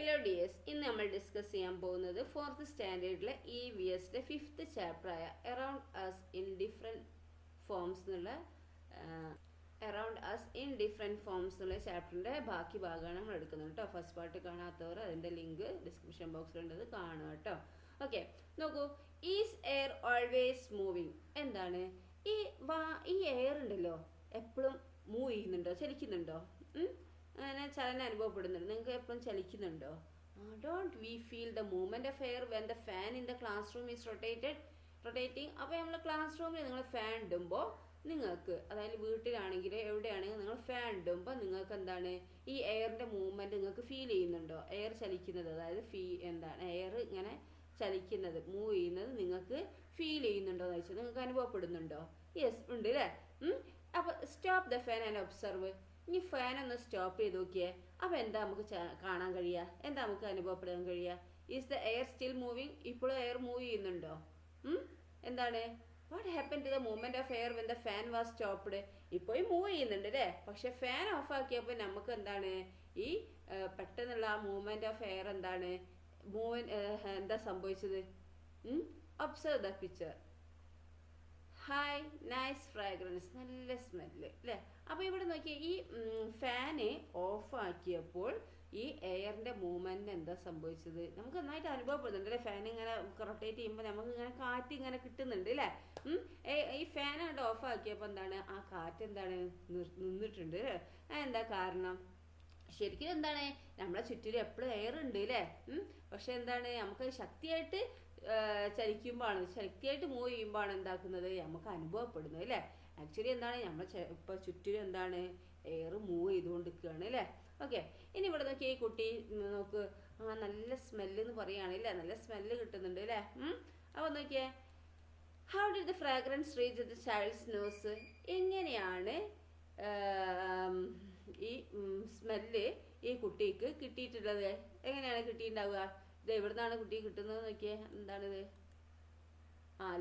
Hello dears, ഇന്ന് നമ്മൾ discuss ചെയ്യാൻ പോകുന്നത് ഫോർത്ത് സ്റ്റാൻഡേർഡിലെ EVSയുടെ 5th ചാപ്റ്ററായ around us in different forms എന്നുള്ള ചാപ്റ്ററിൻ്റെ ബാക്കി ഭാഗമാണ് നമ്മൾ എടുക്കുന്നത് കേട്ടോ. ഫസ്റ്റ് പാർട്ട് കാണാത്തവർ അതിൻ്റെ ലിങ്ക് ഡിസ്ക്രിപ്ഷൻ ബോക്സിലുണ്ടത് കാണുക കേട്ടോ. ഓക്കെ, നോക്കൂ. Is air always moving? എന്താണ് ഈ എയർ ഉണ്ടല്ലോ, എപ്പോഴും മൂവ് ചെയ്യുന്നുണ്ടോ, ചലിക്കുന്നുണ്ടോ? അങ്ങനെ ചലനം അനുഭവപ്പെടുന്നുണ്ട്. നിങ്ങൾക്ക് എപ്പോഴും ചലിക്കുന്നുണ്ടോ? Don't we feel the movement of air when the fan in the classroom is rotating? അപ്പോൾ നമ്മൾ ക്ലാസ് റൂമിൽ നിങ്ങൾ ഫാൻ ഇടുമ്പോൾ നിങ്ങൾക്ക്, അതായത് വീട്ടിലാണെങ്കിൽ എവിടെയാണെങ്കിലും നിങ്ങൾ ഫാൻ ഇടുമ്പോൾ നിങ്ങൾക്ക് എന്താണ്, ഈ എയറിൻ്റെ മൂവ്മെൻറ്റ് നിങ്ങൾക്ക് ഫീൽ ചെയ്യുന്നുണ്ടോ? എയർ ചലിക്കുന്നത്, അതായത് എയർ ഇങ്ങനെ ചലിക്കുന്നത്, മൂവ് ചെയ്യുന്നത് നിങ്ങൾക്ക് ഫീൽ ചെയ്യുന്നുണ്ടോ എന്ന് വെച്ചാൽ നിങ്ങൾക്ക് അനുഭവപ്പെടുന്നുണ്ടോ? യെസ്, ഉണ്ട് അല്ലേ? അപ്പോൾ stop the fan and observe. ഇനി ഫാൻ ഒന്ന് സ്റ്റോപ്പ് ചെയ്ത് നോക്കിയേ. അപ്പോൾ എന്താ നമുക്ക് കാണാൻ കഴിയുക? എന്താ നമുക്ക് അനുഭവപ്പെടാൻ കഴിയുക? Is the air still moving? ഇപ്പോഴും എയർ മൂവ് ചെയ്യുന്നുണ്ടോ? എന്താണ്? What happen to the movement of air when the fan was stopped? ഇപ്പോഴും മൂവ് ചെയ്യുന്നുണ്ട് അല്ലേ? പക്ഷെ ഫാൻ ഓഫ് ആക്കിയപ്പോൾ നമുക്ക് എന്താണ്, ഈ പെട്ടെന്നുള്ള ആ മൂവ്മെന്റ് ഓഫ് എയർ എന്താണ്, എന്താ സംഭവിച്ചത്? Observe the picture. Hi, nice fragrance, നല്ല സ്മെല്ല് അല്ലേ? അപ്പോൾ ഇവിടെ നോക്കിയാൽ ഈ ഫാന് ഓഫ് ആക്കിയപ്പോൾ ഈ എയറിൻ്റെ മൂവ്മെൻറ്റിന് എന്താ സംഭവിച്ചത്? നമുക്ക് നന്നായിട്ട് അനുഭവപ്പെടുന്നുണ്ട് അല്ലേ? ഫാൻ ഇങ്ങനെ റൊട്ടേറ്റ് ചെയ്യുമ്പോൾ നമുക്ക് ഇങ്ങനെ കാറ്റ് ഇങ്ങനെ കിട്ടുന്നുണ്ട് അല്ലേ? ഈ ഫാൻ അവിടെ ഓഫ് ആക്കിയപ്പോൾ എന്താണ്, ആ കാറ്റ് എന്താണ് നിന്നിട്ടുണ്ട്. എന്താ കാരണം? ശരിക്കും എന്താണ്, നമ്മളെ ചുറ്റിലും എപ്പോഴും എയർ ഉണ്ട് അല്ലേ? പക്ഷെ എന്താണ്, നമുക്ക് ശക്തിയായിട്ട് ചലിക്കുമ്പോഴാണ്, ശക്തിയായിട്ട് മൂവ് ചെയ്യുമ്പോഴാണ് എന്താക്കുന്നത്, നമുക്ക് അനുഭവപ്പെടുന്നത് അല്ലേ? ആക്ച്വലി എന്താണ്, നമ്മൾ ഇപ്പോൾ ചുറ്റിലും എന്താണ്, എയർ മൂവ് ചെയ്തുകൊണ്ടിരിക്കുകയാണ് അല്ലേ? ഓക്കെ, ഇനി ഇവിടെ നോക്കിയാൽ ഈ കുട്ടി നോക്ക്, നല്ല സ്മെല്ല് എന്ന് പറയുകയാണ് അല്ലേ? നല്ല സ്മെല്ല് കിട്ടുന്നുണ്ട് അല്ലേ? അപ്പോൾ നോക്കിയേ, how did the fragrance reach the child's nose? എങ്ങനെയാണ് ഈ സ്മെല്ല് ഈ കുട്ടിക്ക് കിട്ടിയിട്ടുള്ളത്? എങ്ങനെയാണ് കിട്ടിയിട്ടുണ്ടാവുക? ഇത് എവിടുന്നാണ് കുട്ടിക്ക് കിട്ടുന്നത് നോക്കിയേ. എന്താണിത്?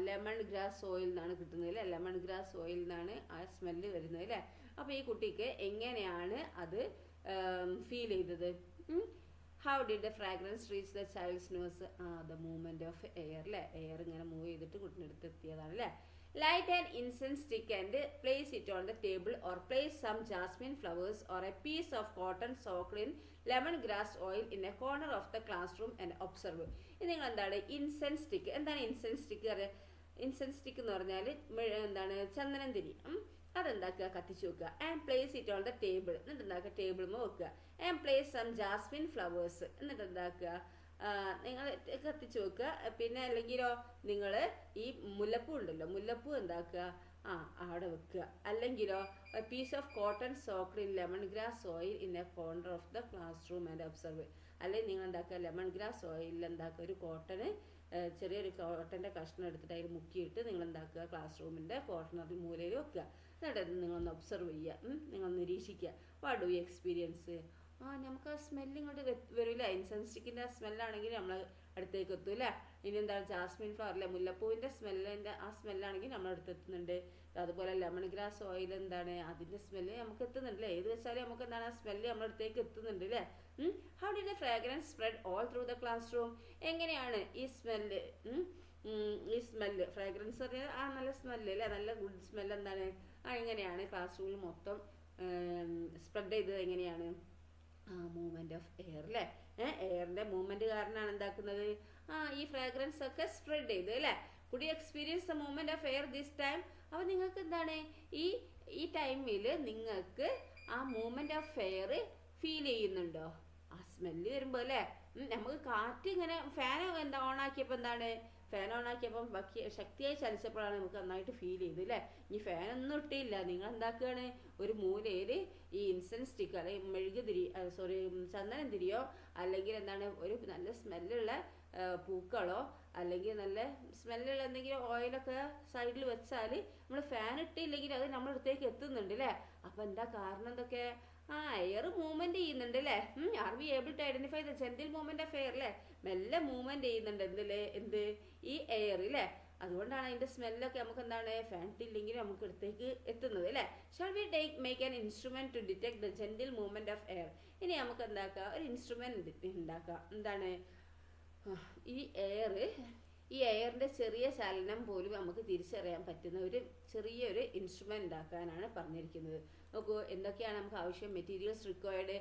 ലെമൺ ഗ്രാസ് ഓയിൽ നിന്നാണ് കിട്ടുന്നത് അല്ലേ? ലെമൺ ഗ്രാസ് ഓയിൽ നിന്നാണ് ആ സ്മെല്ല് വരുന്നത് അല്ലേ? അപ്പോൾ ഈ കുട്ടിക്ക് എങ്ങനെയാണ് അത് ഫീൽ ചെയ്തത്? How did the fragrance reach the child's nose? The movement of air അല്ലേ? എയർ ഇങ്ങനെ മൂവ് ചെയ്തിട്ട് കുട്ടിൻ്റെ അടുത്ത് എത്തിയതാണ് അല്ലേ? Light an incense stick and place it on the table, or place some jasmine flowers or a piece of cotton soaked in lemongrass oil in a corner of the classroom and observe. ഇത് നിങ്ങൾ എന്താണ് incense stick? എന്താണ് incense stick അറിയാം? Incense stick എന്ന് പറഞ്ഞാൽ എന്താണ്, ചന്ദനം തിരി. അതെന്താക്കുക, കത്തിച്ച് വെക്കുക. And place it on the table. എന്നിട്ട് എന്താക്കുക, ടേബിളിൽ വെക്കുക. And place some jasmine flowers. എന്നിട്ട് എന്താക്കുക, നിങ്ങൾ കത്തിച്ച് വെക്കുക. പിന്നെ അല്ലെങ്കിലോ നിങ്ങൾ ഈ മുല്ലപ്പൂ ഉണ്ടല്ലോ, മുല്ലപ്പൂ എന്താക്കുക, അവിടെ വെക്കുക. അല്ലെങ്കിലോ piece of cotton soaked in lemongrass oil in a corner of the classroom and observe. അല്ലെങ്കിൽ നിങ്ങൾ എന്താക്കുക, ലെമൺ ഗ്രാസ് ഓയിലിൽ എന്താക്കുക, ഒരു കോട്ടന്, ചെറിയൊരു കോട്ടൻ്റെ കഷ്ണം എടുത്തിട്ട് അതിൽ മുക്കിയിട്ട് നിങ്ങൾ എന്താക്കുക, ക്ലാസ് റൂമിൻ്റെ കോർണറിൽ മൂലയിൽ വെക്കുക. എന്നിട്ട് നിങ്ങളൊന്ന് ഒബ്സർവ് ചെയ്യുക, നിങ്ങൾ നിരീക്ഷിക്കുക. What do you experience? നമുക്ക് ആ സ്മെല്ല് ഇങ്ങോട്ട് വരില്ല. ഇൻസെൻസ് സ്റ്റിക്കിൻ്റെ ആ സ്മെല്ലാണെങ്കിൽ നമ്മൾ അടുത്തേക്ക് എത്തും അല്ലേ? ഇനി എന്താണ്, ജാസ്മിൻ ഫ്ലവർ അല്ലേ, മുല്ലപ്പൂവിൻ്റെ സ്മെല്ലിൻ്റെ ആ സ്മെല്ലാണെങ്കിൽ നമ്മൾ അടുത്തെത്തുന്നുണ്ട്. അതുപോലെ ലെമൺ ഗ്രാസ് ഓയിൽ എന്താണ്, അതിൻ്റെ സ്മെല്ല് നമുക്ക് എത്തുന്നുണ്ടല്ലേ? ഏത് വെച്ചാലും നമുക്ക് എന്താണ്, ആ സ്മെല്ല് നമ്മുടെ അടുത്തേക്ക് എത്തുന്നുണ്ട് അല്ലേ? How did the fragrance spread all through the class room? എങ്ങനെയാണ് ഈ സ്മെല്ല്, ഫ്രാഗ്രൻസ് പറഞ്ഞാൽ നല്ല സ്മെല്ല് അല്ലേ, നല്ല ഗുഡ് സ്മെല്ല് എന്താണ്, എങ്ങനെയാണ് ക്ലാസ് റൂമിൽ മൊത്തം സ്പ്രെഡ് ചെയ്തത്? എങ്ങനെയാണ്? മൂവ്മെന്റ് ഓഫ് എയർ അല്ലേ? എയറിന്റെ മൂവ്മെന്റ് കാരണമാണ് എന്താക്കുന്നത്, ഈ ഫ്രാഗ്രൻസ് ഒക്കെ സ്പ്രെഡ് ചെയ്ത് അല്ലേ? Could you experience the movement of air this time? അപ്പോൾ നിങ്ങൾക്ക് എന്താണ്, ഈ ടൈമിൽ നിങ്ങൾക്ക് ആ മൂവ്മെന്റ് ഓഫ് എയർ ഫീൽ ചെയ്യുന്നുണ്ടോ? ആ സ്മെല്ല് വരുമ്പോൾ അല്ലേ? നമുക്ക് കാറ്റ് ഇങ്ങനെ ഫാൻ എന്താ ഓണാക്കിയപ്പോൾ എന്താണ്, ഫാൻ ഓണാക്കിയപ്പം ബാക്കി ശക്തിയായി ചലിച്ചപ്പോഴാണ് നമുക്ക് നന്നായിട്ട് ഫീൽ ചെയ്തു അല്ലേ? ഇനി ഫാനൊന്നും ഇട്ടില്ല, നിങ്ങൾ എന്താക്കുകയാണ്, ഒരു മൂലയിൽ ഈ ഇൻസെൻസ് സ്റ്റിക്ക് അല്ലെങ്കിൽ മെഴുകുതിരി, ചന്ദനം തിരിയോ, അല്ലെങ്കിൽ എന്താണ്, ഒരു നല്ല സ്മെല്ലുള്ള പൂക്കളോ അല്ലെങ്കിൽ നല്ല സ്മെല്ലുള്ള എന്തെങ്കിലും ഓയിലൊക്കെ സൈഡിൽ വെച്ചാൽ നമ്മൾ ഫാൻ ഇട്ടില്ലെങ്കിൽ അത് നമ്മുടെ അടുത്തേക്ക് എത്തുന്നുണ്ട് അല്ലേ? അപ്പം എന്താ കാരണം? എന്തൊക്കെ? എയർ മൂവ്മെന്റ് ചെയ്യുന്നുണ്ട് അല്ലേ? Are we able to identify the gentle movement of air അല്ലേ? മെല്ലെ മൂവ്മെന്റ് ചെയ്യുന്നുണ്ട് എന്തില്ലേ, ഈ എയർ അല്ലേ? അതുകൊണ്ടാണ് അതിൻ്റെ സ്മെല്ലൊക്കെ നമുക്ക് എന്താണ് ഫാൻ ഇല്ലെങ്കിൽ നമുക്ക് അടുത്തേക്ക് എത്തുന്നത് അല്ലേ. Shall we make an instrument to detect the gentle movement of air. ഇനി നമുക്ക് എന്താക്കാം, ഒരു ഇൻസ്ട്രുമെന്റ് ഉണ്ടാക്കാം. എന്താണ് ഈ എയറിന്റെ ചെറിയ ചലനം പോലും നമുക്ക് തിരിച്ചറിയാൻ പറ്റുന്ന ഒരു ചെറിയൊരു ഇൻസ്ട്രുമെന്റ് ഉണ്ടാക്കാനാണ് പറഞ്ഞിരിക്കുന്നത്. നോക്കൂ, എന്തൊക്കെയാണ് നമുക്ക് ആവശ്യം? Materials required,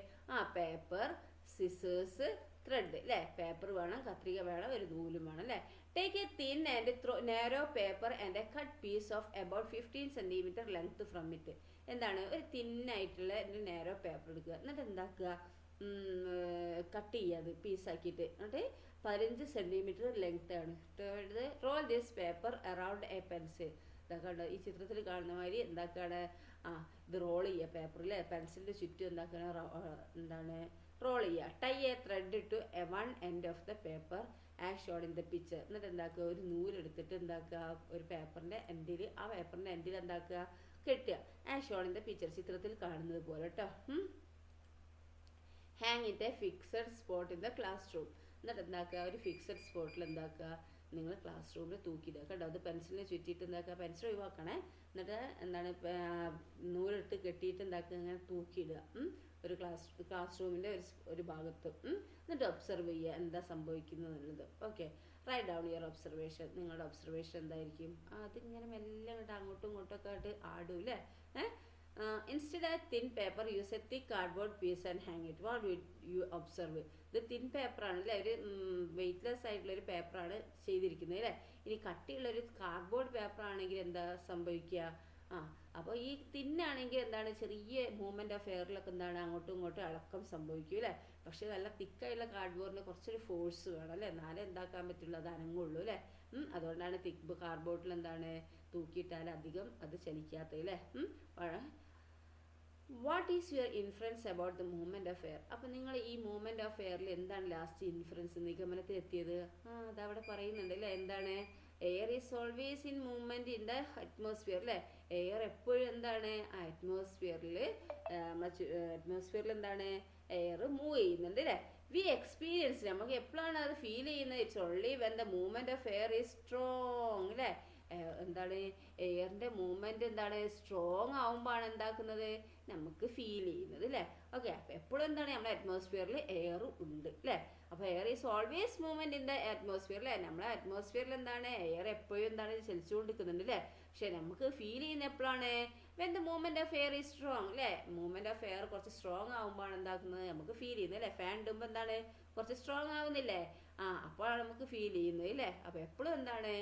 paper, scissors, thread അല്ലേ. പേപ്പർ വേണം, കത്രിക വേണം, ഒരു നൂലും വേണം അല്ലേ. Take a thin and narrow paper and a cut piece of about 15 centimetre length from it. എന്താണ്, ഒരു തിന്നായിട്ടുള്ള ഒരു നാരോ പേപ്പർ എടുക്കുക. എന്നിട്ട് എന്താക്കുക, കട്ട് ചെയ്യുക, അത് പീസാക്കിയിട്ട്. എന്നിട്ട് 15 സെന്റിമീറ്റർ ലെങ്ത് ആണ്. Roll this paper around a pencil. ഇതാക്കണ്ട, ഈ ചിത്രത്തിൽ കാണുന്ന മാതിരി എന്താക്കാണ്, ഇത് റോൾ ചെയ്യുക പേപ്പറിൽ, പെൻസിലിൻ്റെ ചുറ്റും എന്താണ് റോൾ ചെയ്യുക. Tie a thread to one end of the paper as shown in the picture. എന്നിട്ട് എന്താക്കുക, ഒരു നൂലെടുത്തിട്ട് എന്താക്കുക, ഒരു പേപ്പറിൻ്റെ എൻഡിൽ, ആ പേപ്പറിൻ്റെ എൻഡിൽ എന്താക്കുക, കെട്ടുക. As shown in the picture, ചിത്രത്തിൽ കാണുന്നത് പോലെ കേട്ടോ. Hang it A fixed spot in the class room. എന്നിട്ട് എന്താക്കുക, ഒരു ഫിക്സഡ് സ്പോട്ടിൽ എന്താക്കുക, നിങ്ങൾ ക്ലാസ് റൂമിൽ തൂക്കിയിടുക കേട്ടോ. അത് പെൻസിലിനെ ചുറ്റിയിട്ട് എന്താക്കുക, പെൻസിൽ ഒഴിവാക്കണേ. എന്നിട്ട് എന്താണ് നൂലിട്ട് കെട്ടിയിട്ട് എന്താക്കുക, ഇങ്ങനെ തൂക്കിയിടുക ഒരു ക്ലാസ് റൂമിൻ്റെ ഒരു ഭാഗത്ത്. എന്നിട്ട് ഒബ്സർവ് ചെയ്യുക എന്താ സംഭവിക്കുന്നത് എന്നുള്ളത്. Okay, write down your observation. നിങ്ങളുടെ ഒബ്സർവേഷൻ എന്തായിരിക്കും? അതിങ്ങനെ മെല്ലെ അങ്ങോട്ടും ഇങ്ങോട്ടും ഒക്കെ ആയിട്ട് ആടും അല്ലേ. Instead of thin paper use a thick cardboard piece and hang it. What will you observe? ഇത് തിൻ പേപ്പറാണ് അല്ലേ, ഒരു വെയ്റ്റ്ലെസ് ആയിട്ടുള്ളൊരു പേപ്പറാണ് ചെയ്തിരിക്കുന്നത് അല്ലേ. ഇനി കട്ടിയുള്ളൊരു കാർഡ്ബോർഡ് പേപ്പർ ആണെങ്കിൽ എന്താ സംഭവിക്കുക? അപ്പോൾ ഈ തിന്നാണെങ്കിൽ എന്താണ്, ചെറിയ മൂവ്മെൻറ്റ് ഓഫ് എയറിലൊക്കെ എന്താണ് അങ്ങോട്ടും ഇങ്ങോട്ടും ഇളക്കം സംഭവിക്കും അല്ലേ. പക്ഷേ നല്ല തിക്കായുള്ള കാർഡ്ബോർഡിന് കുറച്ചൊരു ഫോഴ്സ് വേണം അല്ലേ, എന്നാലേ എന്താക്കാൻ പറ്റുള്ളൂ, അത് അനങ്ങുള്ളൂ അല്ലേ. അതുകൊണ്ടാണ് തിക്ക് കാർഡ്ബോർഡിൽ എന്താണ് തൂക്കിയിട്ടാൽ അധികം അത് ചലിക്കാത്തത് അല്ലേ. What is your influence about the movement of air? അപ്പോൾ നിങ്ങൾ ഈ മൂവ്മെൻറ്റ് ഓഫ് എയറിൽ എന്താണ് ലാസ്റ്റ് ഇൻഫ്ലുവൻസ് നിഗമനത്തിൽ എത്തിയത്? അതവിടെ പറയുന്നുണ്ട് അല്ലേ. എന്താണ്, air is always in movement in the atmosphere അല്ലേ. എയർ എപ്പോഴും എന്താണ് അറ്റ്മോസ്ഫിയറിൽ എന്താണ് എയർ മൂവ് ചെയ്യുന്നുണ്ട് അല്ലേ. വി എക്സ്പീരിയൻസ്, നമുക്ക് എപ്പോഴാണ് അത് ഫീൽ ചെയ്യുന്നത്? It's only when the movement of air is strong അല്ലേ. എന്താണ് എയറിൻ്റെ മൂവ്മെൻറ്റ് എന്താണ് സ്ട്രോങ് ആവുമ്പോഴാണ് എന്താക്കുന്നത് നമുക്ക് ഫീൽ ചെയ്യുന്നത് അല്ലേ. ഓക്കെ, അപ്പോൾ എപ്പോഴും എന്താണ് നമ്മുടെ അറ്റ്മോസ്ഫിയറിൽ എയർ ഉണ്ട് അല്ലേ. അപ്പോൾ air is always movement in the atmosphere അല്ലേ. നമ്മുടെ അറ്റ്മോസ്ഫിയറിൽ എന്താണ് എയർ എപ്പോഴും എന്താണ് ചലിച്ചുകൊണ്ടിരിക്കുന്നുണ്ട് അല്ലേ. പക്ഷേ നമുക്ക് ഫീൽ ചെയ്യുന്ന എപ്പോഴാണ്? When the movement of air is strong അല്ലേ. മൂവ്മെൻറ്റ് ഓഫ് എയർ കുറച്ച് സ്ട്രോങ് ആകുമ്പോഴാണ് എന്താക്കുന്നത് നമുക്ക് ഫീൽ ചെയ്യുന്നത് അല്ലേ. ഫാൻ ഇടുമ്പോൾ എന്താണ് കുറച്ച് സ്ട്രോങ് ആവുന്നില്ലേ, അപ്പോഴാണ് നമുക്ക് ഫീൽ ചെയ്യുന്നത് അല്ലേ. അപ്പോൾ എപ്പോഴും എന്താണ്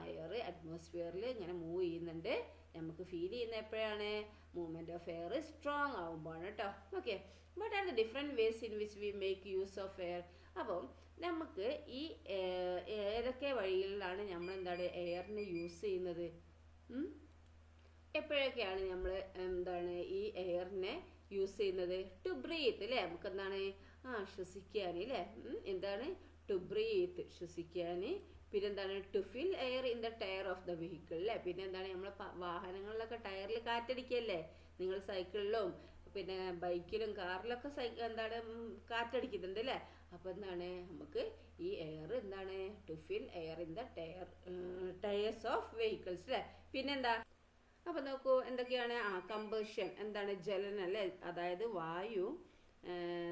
എയർ അറ്റ്മോസ്ഫിയറിൽ ഇങ്ങനെ മൂവ് ചെയ്യുന്നുണ്ട്, നമുക്ക് ഫീൽ ചെയ്യുന്ന എപ്പോഴാണ്? മൂവ്മെൻറ്റ് ഓഫ് എയർ സ്ട്രോങ് ആകുമ്പോഴാണ് കേട്ടോ. Okay, what are the different ways in which we make use of air? അപ്പം നമുക്ക് ഈ ഏതൊക്കെ വഴികളിലാണ് നമ്മൾ എന്താണ് എയറിനെ യൂസ് ചെയ്യുന്നത്? എപ്പോഴൊക്കെയാണ് നമ്മൾ എന്താണ് ഈ എയറിനെ യൂസ് ചെയ്യുന്നത്? ടു ബ്രീത്ത് അല്ലേ, നമുക്ക് എന്താണ് ശ്വസിക്കാൻ അല്ലേ. എന്താണ് ടു ബ്രീത്ത്, ശ്വസിക്കാൻ. പിന്നെന്താണ് to fill air in the tyre of the vehicle അല്ലേ. പിന്നെ എന്താണ് നമ്മൾ വാഹനങ്ങളിലൊക്കെ ടയറിൽ കാറ്റടിക്കല്ലേ, നിങ്ങൾ സൈക്കിളിലും പിന്നെ ബൈക്കിലും കാറിലൊക്കെ എന്താണ് കാറ്റടിക്കുന്നുണ്ട് അല്ലേ. അപ്പോൾ എന്താണ് നമുക്ക് ഈ എയർ എന്താണ് to fill air in the tyres of vehicles അല്ലേ. പിന്നെന്താ, അപ്പോൾ നോക്കൂ എന്തൊക്കെയാണ് കമ്പഷൻ, എന്താണ് ജ്വലനം അല്ലേ. അതായത് വായു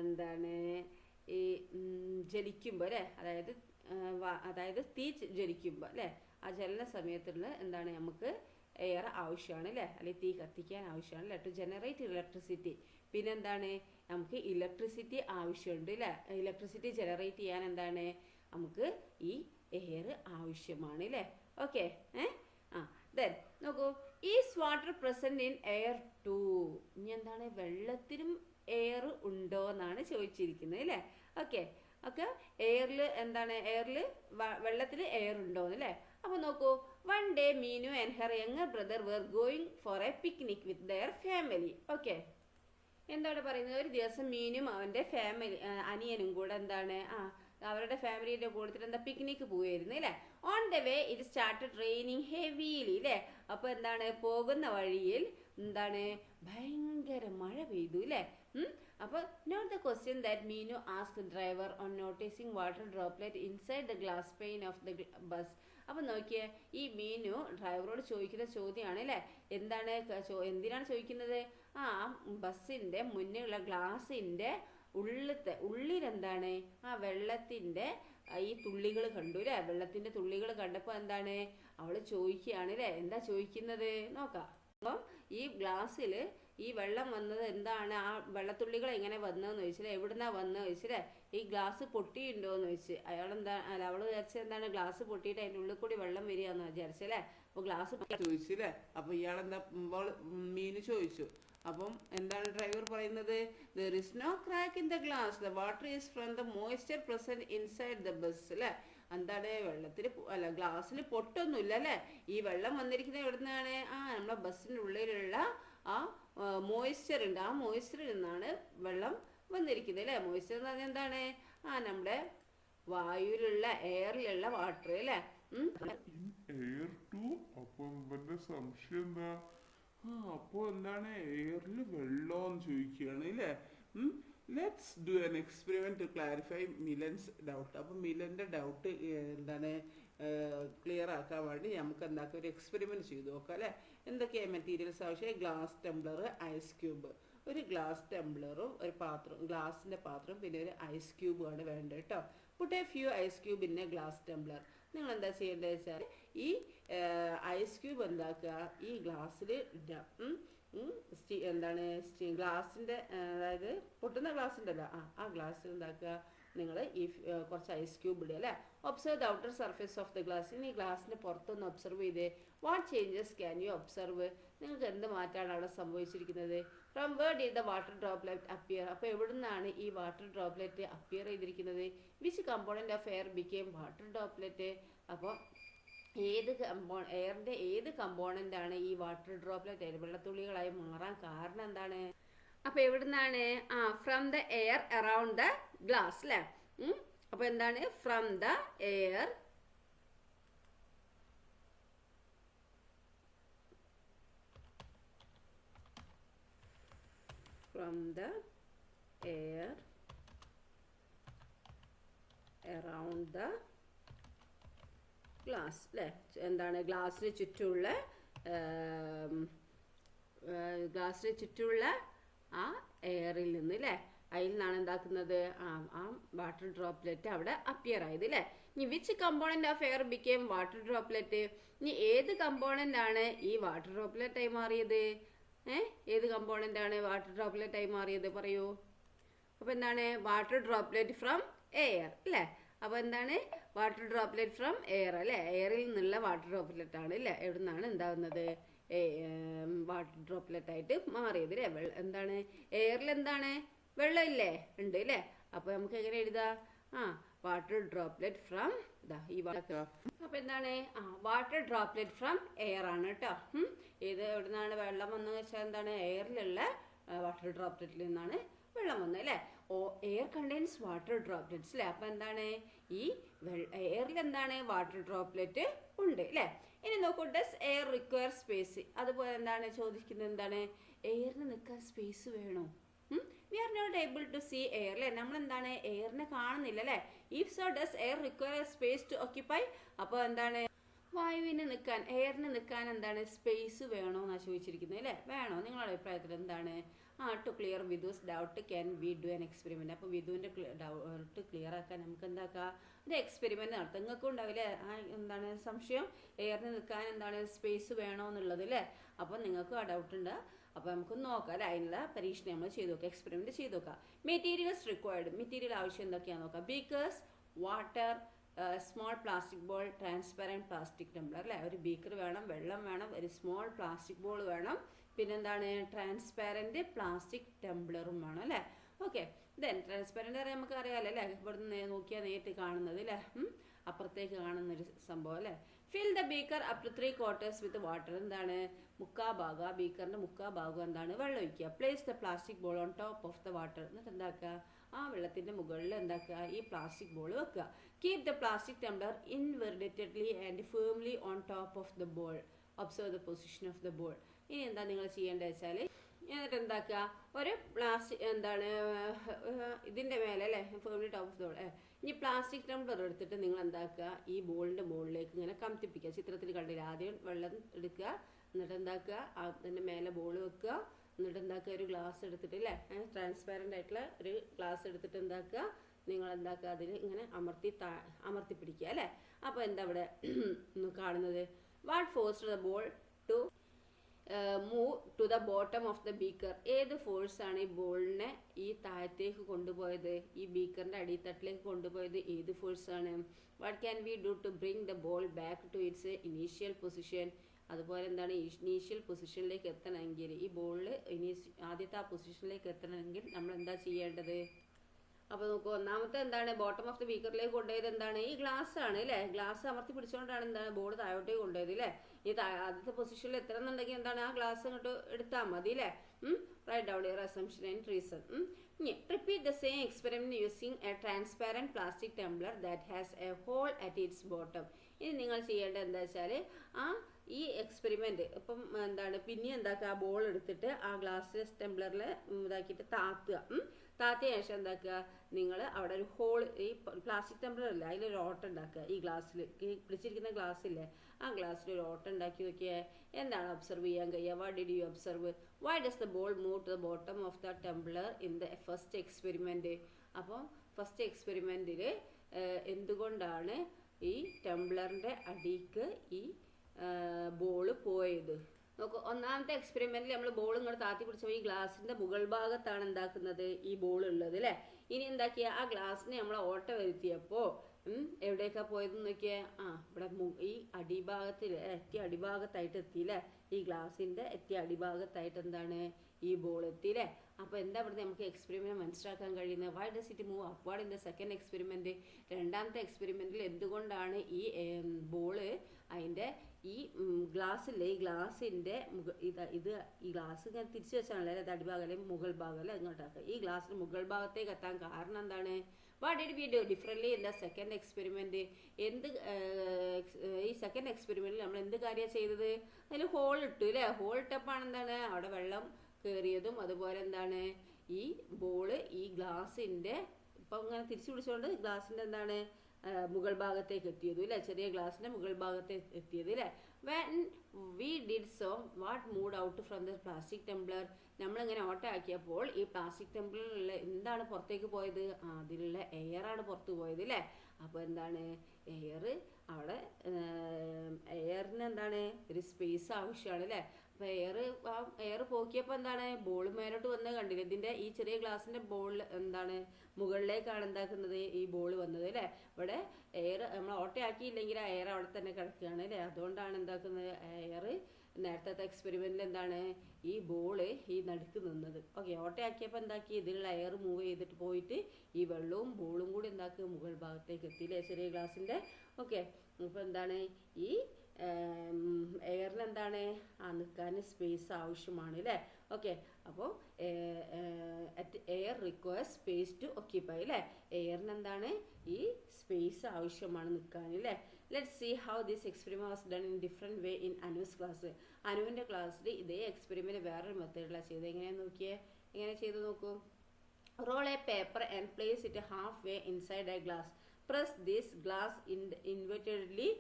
എന്താണ് ഈ ജ്വലിക്കുമ്പോൾ അല്ലേ, അതായത് തീ ജ്വലിക്കുമ്പോൾ അല്ലേ, ആ ജ്വലന സമയത്തുള്ള എന്താണ് നമുക്ക് എയർ ആവശ്യമാണ് അല്ലേ, അല്ലെങ്കിൽ തീ കത്തിക്കാൻ ആവശ്യമാണ് അല്ലേ, ടു ജനറേറ്റ് ഇലക്ട്രിസിറ്റി. പിന്നെന്താണ് നമുക്ക് ഇലക്ട്രിസിറ്റി ആവശ്യമുണ്ട് അല്ലേ. ഇലക്ട്രിസിറ്റി ജനറേറ്റ് ചെയ്യാൻ എന്താണ് നമുക്ക് ഈ എയർ ആവശ്യമാണ് അല്ലേ. ഓക്കെ, ദെൻ നോക്കൂ, is water present in air too? ഇനി എന്താണ് വെള്ളത്തിനും എയർ ഉണ്ടോ എന്നാണ് ചോദിച്ചിരിക്കുന്നത് അല്ലേ. ഓക്കെ, എയറിൽ എന്താണ് വെള്ളത്തിൽ എയർ ഉണ്ടോന്ന് അല്ലേ. അപ്പോൾ നോക്കൂ, one day Meenu and her younger brother were going for a picnic with their family. Okay, എന്താണ് പറയുന്നത്? ഒരു ദിവസം മീനും അവൻ്റെ അനിയനും കൂടെ എന്താണ് അവരുടെ ഫാമിലിയുടെ കൂട്ടത്തിൽ എന്താ പിക്നിക്ക് പോയിരുന്നു അല്ലേ. On the way it started raining heavily അല്ലേ. അപ്പോൾ എന്താണ് പോകുന്ന വഴിയിൽ എന്താണ് ഭയങ്കര മഴ പെയ്തു അല്ലേ. അപ്പോൾ note the question that Meenu ask driver on noticing water droplet inside the glass pane of the bus. അപ്പം നോക്കിയേ, ഈ മീനു ഡ്രൈവറോട് ചോദിക്കുന്ന ചോദ്യമാണ് അല്ലേ. എന്താണ് എന്തിനാണ് ചോദിക്കുന്നത്? ആ ബസ്സിൻ്റെ മുന്നിലുള്ള ഗ്ലാസിൻ്റെ ഉള്ളിലെന്താണ് ആ വെള്ളത്തിൻ്റെ ഈ തുള്ളികൾ കണ്ടു അല്ലേ. വെള്ളത്തിൻ്റെ തുള്ളികൾ കണ്ടപ്പോൾ എന്താണ് അവൾ ചോദിക്കുകയാണ് അല്ലേ. എന്താ ചോദിക്കുന്നത് നോക്കാം. അപ്പം ഈ ഗ്ലാസ്സിൽ ഈ വെള്ളം വന്നത് എന്താണ്, ആ വെള്ളത്തുള്ളികൾ എങ്ങനെ വന്നതെന്ന് ചോദിച്ചില്ലേ, എവിടുന്നാ വന്നതെന്ന് ചോദിച്ചില്ലേ, ഈ ഗ്ലാസ് പൊട്ടിയിട്ടുണ്ടോയെന്ന് ചോദിച്ച്. അവൾ വിചാരിച്ചത് എന്താണ്, ഗ്ലാസ് പൊട്ടിയിട്ട് അതിൻ്റെ ഉള്ളിൽ കൂടി വെള്ളം വരികയെന്ന് വിചാരിച്ചല്ലേ. അപ്പോൾ ഗ്ലാസ് ചോദിച്ചില്ലേ. അപ്പോൾ ഇയാളെന്താ മീന് ചോദിച്ചു. അപ്പം എന്താണ് ഡ്രൈവർ പറയുന്നത്? There is no crack in the glass, the water is from the moisture present inside the bus അല്ലേ. എന്താണ് വെള്ളത്തിൽ ഗ്ലാസ്സിൽ പൊട്ടൊന്നുമില്ല അല്ലേ. ഈ വെള്ളം വന്നിരിക്കുന്നത് എവിടെ നിന്നാണ്? നമ്മുടെ ബസ്സിൻ്റെ ഉള്ളിലുള്ള ആ മോയ്സ്ചർ ഉണ്ട്, ആ മോയ്സ്ചറിൽ നിന്നാണ് വെള്ളം വന്നിരിക്കുന്നത് അല്ലേ. മോയ്സ്ചർ എന്ന് പറഞ്ഞാൽ എന്താണ്? നമ്മുടെ വായുവിലുള്ള എയറിലുള്ള വാട്ടർ അല്ലേ. സംശയം എന്താ? അപ്പോ എന്താണ് എയറിൽ വെള്ളമെന്ന് ചോദിക്കുകയാണ് അല്ലേ. Let's do an experiment to clarify Milan's doubt. അപ്പം മിലന്റെ ഡൗട്ട് എന്താണ് ക്ലിയർ ആക്കാൻ വേണ്ടി നമുക്ക് എന്താക്കുക, ഒരു എക്സ്പെരിമെന്റ് ചെയ്ത് നോക്കാം അല്ലേ. എന്തൊക്കെയാണ് മെറ്റീരിയൽസ് ആവശ്യം? Glass tumbler, ice cube. ഒരു ഗ്ലാസ് ടംബ്ലറും ഒരു പാത്രം, ഗ്ലാസിൻ്റെ പാത്രം, പിന്നെ ഒരു ഐസ് ക്യൂബും ആണ് വേണ്ടത് കേട്ടോ. Put a few ice cube in a glass tumbler. നിങ്ങൾ എന്താ ചെയ്യേണ്ടത് വെച്ചാൽ ഈ ഐസ് ക്യൂബ് എന്താക്കുക, ഈ ഗ്ലാസ്സിൽ ഇടുക. എന്താണ് ഗ്ലാസിൻ്റെ, അതായത് പൊട്ടുന്ന ഗ്ലാസ് ഉണ്ടല്ലോ, ആ ഗ്ലാസ്സിൽ എന്താക്കുക നിങ്ങൾ ഈ കുറച്ച് ഐസ് ക്യൂബ് ഇടുക അല്ലേ. Observe the outer surface of the glass. ഇനി ഗ്ലാസിൻ്റെ പുറത്തൊന്ന് ഒബ്സർവ് ചെയ്തേ. What changes can you observe? നിങ്ങൾക്ക് എന്ത് മാറ്റമാണ് അവിടെ സംഭവിച്ചിരിക്കുന്നത്? From where did the water droplet appear. അപ്പോൾ എവിടെ നിന്നാണ് ഈ വാട്ടർ ഡ്രോപ്ലെറ്റ് അപ്പിയർ ചെയ്തിരിക്കുന്നത്? Which component of air became water droplet. അപ്പോൾ എയറിൻ്റെ ഏത് കമ്പോണൻ്റ് ആണ് ഈ വാട്ടർ ഡ്രോപ്ലെറ്റ് വെള്ളത്തുള്ളികളായി മാറാൻ കാരണം എന്താണ്? അപ്പോൾ എവിടെ നിന്നാണ്? From the air around the glass അല്ലേ. അപ്പോൾ എന്താണ്? From the air around the glass അല്ലേ. എന്താണ് ഗ്ലാസ്സിന് ചുറ്റുമുള്ള ആ എയറിൽ നിന്ന് അല്ലേ, അതിൽ നിന്നാണ് എന്താക്കുന്നത് ആ വാട്ടർ ഡ്രോപ്ലെറ്റ് അവിടെ അപ്പിയർ ആയത് അല്ലേ. ഇനി which component of air became water droplet. ഇനി ഏത് കമ്പോണൻ്റ് ആണ് ഈ വാട്ടർ ഡ്രോപ്ലെറ്റ് ആയി മാറിയത്? ഏത് കമ്പോണൻ്റ് ആണ് വാട്ടർ ഡ്രോപ്ലെറ്റ് ആയി മാറിയത് പറയൂ. അപ്പോൾ എന്താണ്? വാട്ടർ ഡ്രോപ്ലെറ്റ് ഫ്രം എയർ അല്ലേ. അപ്പോൾ എന്താണ്? വാട്ടർ ഡ്രോപ്ലെറ്റ് ഫ്രം എയർ അല്ലേ. എയറിൽ നിന്നുള്ള വാട്ടർ ഡ്രോപ്ലെറ്റ് ആണ് അല്ലേ. എവിടെ നിന്നാണ് എന്താവുന്നത്? വാട്ടർ ഡ്രോപ്ലെറ്റ് ആയിട്ട് മാറിയത് അല്ലേ. എന്താണ് എയറിൽ എന്താണ് വെള്ളം ഇല്ലേ, ഉണ്ട് അല്ലേ. അപ്പോൾ നമുക്ക് എങ്ങനെ എഴുതാം? വാട്ടർ ഡ്രോപ്ലെറ്റ് ഫ്രം ഈ അപ്പോൾ എന്താണ്? വാട്ടർ ഡ്രോപ്ലെറ്റ് ഫ്രം എയർ ആണ് കേട്ടോ. ഇത് എവിടെ നിന്നാണ് വെള്ളം വന്നത് വെച്ചാൽ എന്താണ്? എയറിലുള്ള വാട്ടർ ഡ്രോപ്ലെറ്റിൽ നിന്നാണ് വെള്ളം വന്നത് അല്ലേ. എയർ കണ്ടെയ്ൻസ് വാട്ടർ ഡ്രോപ്ലെറ്റ്സ് അല്ലേ. അപ്പോൾ എന്താണ്? ഈ എയറിൽ എന്താണ് വാട്ടർ ഡ്രോപ്ലെറ്റ് ഉണ്ട് അല്ലേ. ഇനി നോക്കൂ, ഡസ് എയർ റിക്വയർ സ്പേസ്. അതുപോലെ എന്താണ് ചോദിക്കുന്നത്? എന്താണ് എയറിന് നിൽക്കാൻ സ്പേസ് വേണോ? We are not able to see air അല്ലേ. നമ്മളെന്താണ് എയറിനെ കാണുന്നില്ല അല്ലേ. If so does air require space to occupy. അപ്പോൾ എന്താണ് വായുവിന് നിൽക്കാൻ, എയറിന് നിൽക്കാൻ എന്താണ് സ്പേസ് വേണോ എന്നാണ് ചോദിച്ചിരിക്കുന്നത് അല്ലേ. വേണോ? നിങ്ങളുടെ അഭിപ്രായത്തിൽ എന്താണ്? To clear Vidhu's doubt can we do an experiment. അപ്പോൾ വിധുവിൻ്റെ ഡൗട്ട് ക്ലിയർ ആക്കാൻ നമുക്ക് എന്താക്കാം, ഒരു എക്സ്പെരിമെൻറ്റ് നടത്താം. നിങ്ങൾക്കും ഉണ്ടാവില്ലേ എന്താണ് സംശയം, എയറിന് നിൽക്കാൻ എന്താണ് സ്പേസ് വേണോ എന്നുള്ളത് അല്ലേ. അപ്പോൾ നിങ്ങൾക്ക് ആ ഡൗട്ട് ഉണ്ട്. അപ്പോൾ നമുക്ക് നോക്കാം അല്ലേ. അതിനുള്ള പരീക്ഷണം നമ്മൾ ചെയ്ത് നോക്കാം, എക്സ്പെരിമെൻറ്റ് ചെയ്ത് നോക്കാം. Materials required. മെറ്റീരിയൽ ആവശ്യം എന്തൊക്കെയാണെന്ന് നോക്കാം. Beakers, water, small plastic ball, transparent plastic Tumblr അല്ലേ. ഒരു ബീക്കർ വേണം, വെള്ളം വേണം, ഒരു സ്മോൾ പ്ലാസ്റ്റിക് ബോൾ വേണം, പിന്നെന്താണ് ട്രാൻസ്പെറൻറ്റ് പ്ലാസ്റ്റിക് ടംബ്ലറും വേണം അല്ലേ. ഓക്കെ, ദെൻ ട്രാൻസ്പെറൻറ്റ് അറിയാം, നമുക്ക് അറിയാമല്ലോ അല്ലേ. ഇവിടുന്ന് നോക്കിയാൽ നേരിട്ട് കാണുന്നത് അല്ലേ, അപ്പുറത്തേക്ക് കാണുന്നൊരു സംഭവം അല്ലേ. Fill the beaker up to 3/4 with water. എന്താണ് മുക്കാഭാഗം, ആ ബീക്കറിൻ്റെ മുക്കാഭാഗം എന്താണ് വെള്ളം ഒഴിക്കുക. Place the plastic ball on top of the water. എന്നിട്ട് എന്താക്കുക, ആ വെള്ളത്തിൻ്റെ മുകളിൽ എന്താക്കുക, ഈ പ്ലാസ്റ്റിക് ബോൾ വെക്കുക. Keep the plastic tumbler invertedly and firmly on top of the ball. Observe the position of the ball. ഇനി എന്താ നിങ്ങൾ ചെയ്യേണ്ടത് വെച്ചാൽ എന്നിട്ട് എന്താക്കുക, ഒരു പ്ലാസ്റ്റിക് എന്താണ് ഇതിൻ്റെ മേലെ അല്ലേ ഫേമിലി ടോപ്പ് ഓഫ് ദ ഇനി പ്ലാസ്റ്റിക് ടംബ്ലർ എടുത്തിട്ട് നിങ്ങൾ എന്താക്കുക, ഈ ബോളിൻ്റെ മുകളിലേക്ക് ഇങ്ങനെ കമത്തിപ്പിക്കുക. ചിത്രത്തിൽ കണ്ടില്ല, ആദ്യം വെള്ളം എടുക്കുക, എന്നിട്ട് എന്താക്കുക അതിൻ്റെ മേലെ ബോൾ വെക്കുക, എന്നിട്ട് എന്താക്കുക ഒരു ഗ്ലാസ് എടുത്തിട്ട് അല്ലേ ട്രാൻസ്പാരൻ്റ് ആയിട്ടുള്ള ഒരു ഗ്ലാസ് എടുത്തിട്ട് എന്താക്കുക നിങ്ങൾ എന്താക്കുക അതിൽ ഇങ്ങനെ അമർത്തി പിടിക്കുക അല്ലേ. അപ്പോൾ എന്താ ഇവിടെ കാണുന്നത്, what forced the ball to move to the bottom of the beaker. ഏത് ഫോഴ്സാണ് ഈ ബോളിനെ ഈ താഴത്തേക്ക് കൊണ്ടുപോയത്, ഈ ബീക്കറിൻ്റെ അടിത്തട്ടിലേക്ക് കൊണ്ടുപോയത് ഏത് ഫോഴ്സാണ്. What can we do to bring the ball back to its initial position. അതുപോലെ എന്താണ് ഇനീഷ്യൽ പൊസിഷനിലേക്ക് എത്തണമെങ്കിൽ, ഈ ബോളിൽ ആദ്യത്തെ ആ പൊസിഷനിലേക്ക് എത്തണമെങ്കിൽ നമ്മൾ എന്താ ചെയ്യേണ്ടത്. അപ്പോൾ നോക്കൂ, ഒന്നാമത്തെ എന്താണ് ബോട്ടം ഓഫ് ദ ബീക്കറിലേക്ക് കൊണ്ടുപോയത് എന്താണ്, ഈ ഗ്ലാസ് ആണ് അല്ലേ. ഗ്ലാസ് അമർത്തി പിടിച്ചുകൊണ്ടാണ് എന്താണ് ബോൾ താഴോട്ടേക്ക് കൊണ്ടുപോയത് അല്ലേ. ഈ ആദ്യത്തെ പൊസിഷനിൽ എത്തണം എന്നുണ്ടെങ്കിൽ എന്താണ് ആ ഗ്ലാസ് അങ്ങോട്ട് എടുത്താൽ മതി അല്ലേ. Write down your assumption and reason. ഇനി repeat the same experiment using a transparent plastic tumbler that has a hole at its bottom. ഇനി നിങ്ങൾ ചെയ്യേണ്ടത് എന്താ വെച്ചാൽ ഈ എക്സ്പെരിമെന്റ് ഇപ്പം എന്താണ് പിന്നെ എന്താക്കുക, ആ ബോൾ എടുത്തിട്ട് ആ ഗ്ലാസ് ടംബ്ലറിൽ ഇതാക്കിയിട്ട് താത്തിയ ശേഷം എന്താക്കുക നിങ്ങൾ അവിടെ ഒരു ഹോൾ, ഈ പ്ലാസ്റ്റിക് ടംബ്ലർ ഇല്ല അതിലൊരു ഓട്ട ഉണ്ടാക്കുക. ഈ ഗ്ലാസ്സിൽ പിടിച്ചിരിക്കുന്ന ഗ്ലാസ് ഇല്ലേ ആ ഗ്ലാസ്സിൽ ഒരു ഓട്ട ഉണ്ടാക്കി നോക്കിയേ എന്താണ് ഒബ്സർവ് ചെയ്യാൻ കഴിയുക. What did you observe, why does the ball move to the bottom of the tumbler in the first experiment. അപ്പോൾ ഫസ്റ്റ് എക്സ്പെരിമെന്റിൽ എന്തുകൊണ്ടാണ് ഈ ടംബ്ലറിന്റെ അടിക്ക് ഈ ബോള് പോയത്. നോക്കൂ, ഒന്നാമത്തെ എക്സ്പെരിമെന്റിൽ നമ്മൾ ബോൾ ഇങ്ങോട്ട് താത്തി പിടിച്ചപ്പോൾ ഈ ഗ്ലാസിന്റെ മുകൾ ഭാഗത്താണ് എന്താക്കുന്നത് ഈ ബോൾ ഉള്ളത് അല്ലേ. ഇനി എന്താക്കിയ ആ ഗ്ലാസ്സിനെ നമ്മൾ ഓട്ട വരുത്തിയപ്പോൾ എവിടേക്കാ പോയതെന്ന് നോക്കിയേ, ഇവിടെ ഈ അടിഭാഗത്തിൽ അടിഭാഗത്തായിട്ട് എത്തിയില്ലേ, ഈ ഗ്ലാസിന്റെ അടിഭാഗത്തായിട്ട് എന്താണ് ഈ ബോൾ എത്തിയില്ലേ. അപ്പോൾ എന്താ ഇവിടെ നമുക്ക് എക്സ്പെരിമെന്റ് മനസ്സിലാക്കാൻ കഴിയുന്നത്, why does it move upward in the second experiment. രണ്ടാമത്തെ എക്സ്പെരിമെന്റിൽ എന്തുകൊണ്ടാണ് ഈ ബോള് അതിൻ്റെ ഈ ഗ്ലാസ്സില്ലേ ഈ ഗ്ലാസിൻ്റെ ഈ ഗ്ലാസ് ഇങ്ങനെ തിരിച്ചു വെച്ചാണല്ലേ അത് അടിഭാഗം അല്ലെങ്കിൽ മുകൾ ഭാഗം അല്ലേ ഇങ്ങോട്ടാക്കുക. ഈ ഗ്ലാസ്സിന് മുകൾ ഭാഗത്തേക്ക് എത്താൻ കാരണം എന്താണ്, what did we do differently in the second experiment. ഈ സെക്കൻഡ് എക്സ്പെരിമെന്റിൽ നമ്മൾ എന്ത് കാര്യമാണ് ചെയ്തത്, അതിൽ ഹോൾ ഇട്ടു അല്ലേ. ഹോൾ ഇട്ടപ്പാണ് എന്താണ് അവിടെ വെള്ളം കയറിയതും അതുപോലെ എന്താണ് ഈ ബോള് ഈ ഗ്ലാസിൻ്റെ ഇപ്പം ഇങ്ങനെ തിരിച്ചു പിടിച്ചുകൊണ്ട് ഗ്ലാസിൻ്റെ എന്താണ് മുകൾ ഭാഗത്തേക്ക് എത്തിയത് അല്ലേ, ചെറിയ ഗ്ലാസിൻ്റെ മുകൾ ഭാഗത്തേക്ക് എത്തിയത് അല്ലേ. When we did so what mood out from the plastic Tumblr. നമ്മളിങ്ങനെ ഓട്ട ആക്കിയപ്പോൾ ഈ പ്ലാസ്റ്റിക് ടംബ്ലറിലുള്ള എന്താണ് പുറത്തേക്ക് പോയത്, അതിലുള്ള എയറാണ് പുറത്ത് പോയത് അല്ലേ. അപ്പോൾ എന്താണ് എയർ അവിടെ എയറിന് എന്താണ് ഒരു സ്പേസ് ആവശ്യമാണ് അല്ലേ. അപ്പോൾ എയർ പോക്കിയപ്പോൾ എന്താണ് ബോൾ മേലോട്ട് വന്നത് കണ്ടില്ല. ഇതിൻ്റെ ഈ ചെറിയ ഗ്ലാസിൻ്റെ ബോളിൽ എന്താണ് മുകളിലേക്കാണ് എന്താക്കുന്നത് ഈ ബോൾ വന്നത് അല്ലേ. ഇവിടെ എയർ നമ്മൾ ഓട്ടയാക്കിയില്ലെങ്കിൽ ആ എയർ അവിടെ തന്നെ കിടക്കുകയാണ് അല്ലേ. അതുകൊണ്ടാണ് എന്താക്കുന്നത് എയർ നേരത്തെ എക്സ്പെരിമെന്റിൽ എന്താണ് ഈ ബോള് ഈ നടുക്ക് നിന്നത്. ഓക്കെ, ഓട്ടയാക്കിയപ്പോൾ എന്താക്കി ഇതിലുള്ള എയർ മൂവ് ചെയ്തിട്ട് പോയിട്ട് ഈ വെള്ളവും ബോളും കൂടി എന്താക്കുക മുകൾ ഭാഗത്തേക്ക് എത്തിയില്ലേ ചെറിയ ഗ്ലാസിൻ്റെ. ഓക്കെ, അപ്പോൾ എന്താണ് ഈ എയറിന് എന്താണ് നിൽക്കാൻ സ്പേസ് ആവശ്യമാണ് അല്ലേ. ഓക്കെ, അപ്പോൾ air requires space to occupy അല്ലേ. എയറിന് എന്താണ് ഈ സ്പേസ് ആവശ്യമാണ് നിൽക്കാൻ അല്ലേ. Let's see how this experiment was done in different way in Anu's class. അനുവിൻ്റെ ക്ലാസ്സിൽ ഇതേ എക്സ്പെരിമെന്റ് വേറൊരു മെത്തേഡിലാണ് ചെയ്തത്. എങ്ങനെയാണെന്ന് നോക്കിയേ, എങ്ങനെ ചെയ്ത് നോക്കൂ. Roll a paper and place it half way inside a glass. Press this glass invertedly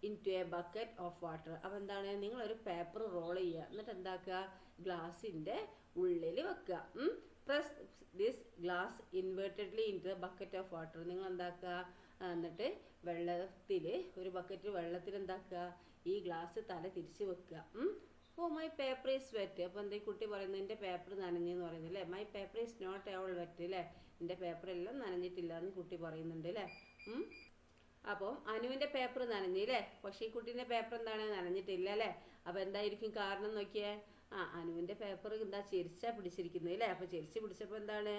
into a bucket of water. അപ്പോൾ എന്താണ് നിങ്ങളൊരു പേപ്പർ റോൾ ചെയ്യുക, എന്നിട്ട് എന്താക്കുക ഗ്ലാസിൻ്റെ ഉള്ളിൽ വെക്കുക. Press this glass invertedly into the bucket of water. നിങ്ങൾ എന്താക്കുക എന്നിട്ട് വെള്ളത്തിൽ ഒരു ബക്കറ്റ് വെള്ളത്തിൽ എന്താക്കുക ഈ ഗ്ലാസ് തല തിരിച്ച് വെക്കുക. Oh my paper is wet. അപ്പോൾ എന്താ ഈ കുട്ടി പറയുന്നത്, എൻ്റെ പേപ്പർ നനഞ്ഞെന്ന് പറയുന്നത് അല്ലേ. My paper is not all wet അല്ലേ, എൻ്റെ പേപ്പറെല്ലാം നനഞ്ഞിട്ടില്ല എന്ന് കുട്ടി പറയുന്നുണ്ട് അല്ലേ. അപ്പം അനുവിൻ്റെ പേപ്പർ നനഞ്ഞില്ലേ, പക്ഷേ ഈ കുട്ടീൻ്റെ പേപ്പർ എന്താണ് നനഞ്ഞിട്ടില്ല അല്ലേ. അപ്പോൾ എന്തായിരിക്കും കാരണം നോക്കിയേ, അനുവിൻ്റെ പേപ്പർ എന്താ ചെരിച്ചാ പിടിച്ചിരിക്കുന്നത് അല്ലേ. അപ്പോൾ ചെരിച്ച് പിടിച്ചപ്പോൾ എന്താണ്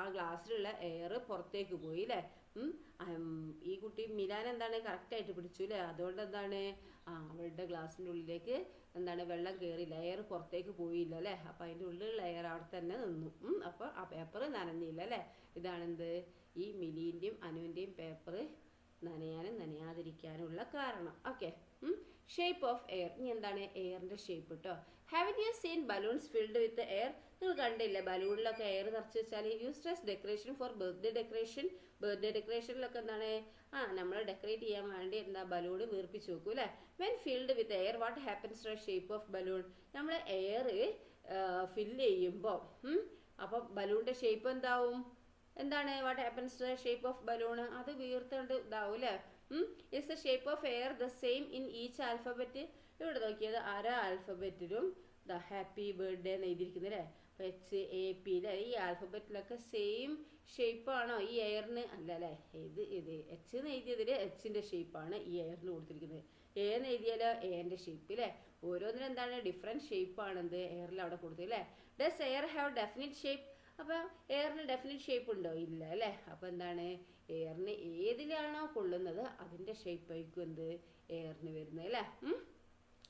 ആ ഗ്ലാസ്സിലുള്ള എയർ പുറത്തേക്ക് പോയി അല്ലേ. ഈ കുട്ടി മിലാൻ എന്താണ് കറക്റ്റായിട്ട് പിടിച്ചു അല്ലേ. അതുകൊണ്ട് എന്താണ് അവളുടെ ഗ്ലാസിൻ്റെ ഉള്ളിലേക്ക് എന്താണ് വെള്ളം കയറിയില്ല, എയർ പുറത്തേക്ക് പോയില്ല അല്ലേ. അപ്പോൾ അതിൻ്റെ ഉള്ളിലുള്ള എയർ അവിടെ തന്നെ നിന്നു. അപ്പോൾ ആ പേപ്പർ നനഞ്ഞില്ല അല്ലേ. ഇതാണെന്ത് ഈ മിലീൻ്റെയും അനുവിൻ്റെയും പേപ്പർ നനയാനും നനയാതിരിക്കാനുള്ള കാരണം. Okay, shape of air. ഇനി എന്താണ് എയറിന്റെ ഷേപ്പ് കേട്ടോ. Have you seen balloons filled with air? നിങ്ങൾ കണ്ടില്ല ബലൂണിലൊക്കെ എയർ നിറച്ച് വെച്ചാൽ used as decoration for birthday decoration. Birthday ഡെക്കറേഷനിലൊക്കെ എന്താണ് നമ്മൾ ഡെക്കറേറ്റ് ചെയ്യാൻ വേണ്ടി എന്താ ബലൂൺ വീർപ്പിച്ച് വെക്കും അല്ലേ. When filled with air what happens to shape of balloon? നമ്മൾ എയർ ഫില്ല് ചെയ്യുമ്പോൾ അപ്പം ബലൂണിന്റെ ഷേപ്പ് എന്താവും? എന്താണ് what happens to shape of balloon? അത് വീർത്തുകൊണ്ട് ഇതാവും അല്ലേ. Is the shape of air the same in each alphabet? ഇവിടെ നോക്കിയത് ആൽഫബറ്റിലും ദ ഹാപ്പി ബർത്ത്ഡേ എന്ന് എഴുതിയിരിക്കുന്നത് അല്ലേ. അപ്പോൾ HAP ഈ ആൽഫബറ്റിലൊക്കെ സെയിം ഷേപ്പാണോ ഈ എയറിന്? അല്ല അല്ലേ. ഇത് H എന്ന് എഴുതിയതിൽ Hന്റെ ഷേപ്പാണ് ഈ എയറിന് കൊടുത്തിരിക്കുന്നത്. A എന്ന് എഴുതിയാലോ Aന്റെ ഷേപ്പ് അല്ലേ. ഓരോന്നിനും എന്താണ് ഡിഫറെൻറ്റ് ഷേപ്പാണെന്ത് എയറിൽ അവിടെ കൊടുത്തത് അല്ലേ. Does air have definite shape? അപ്പോൾ എയറിന് ഡെഫിനിറ്റ് ഷേപ്പ് ഉണ്ടോ? ഇല്ല അല്ലേ. അപ്പോൾ എന്താണ് എയറിന് ഏതിലാണോ കൊള്ളുന്നത് അതിൻ്റെ ഷേപ്പ് ആയിരിക്കും എന്ത് എയറിന് വരുന്നത് അല്ലേ.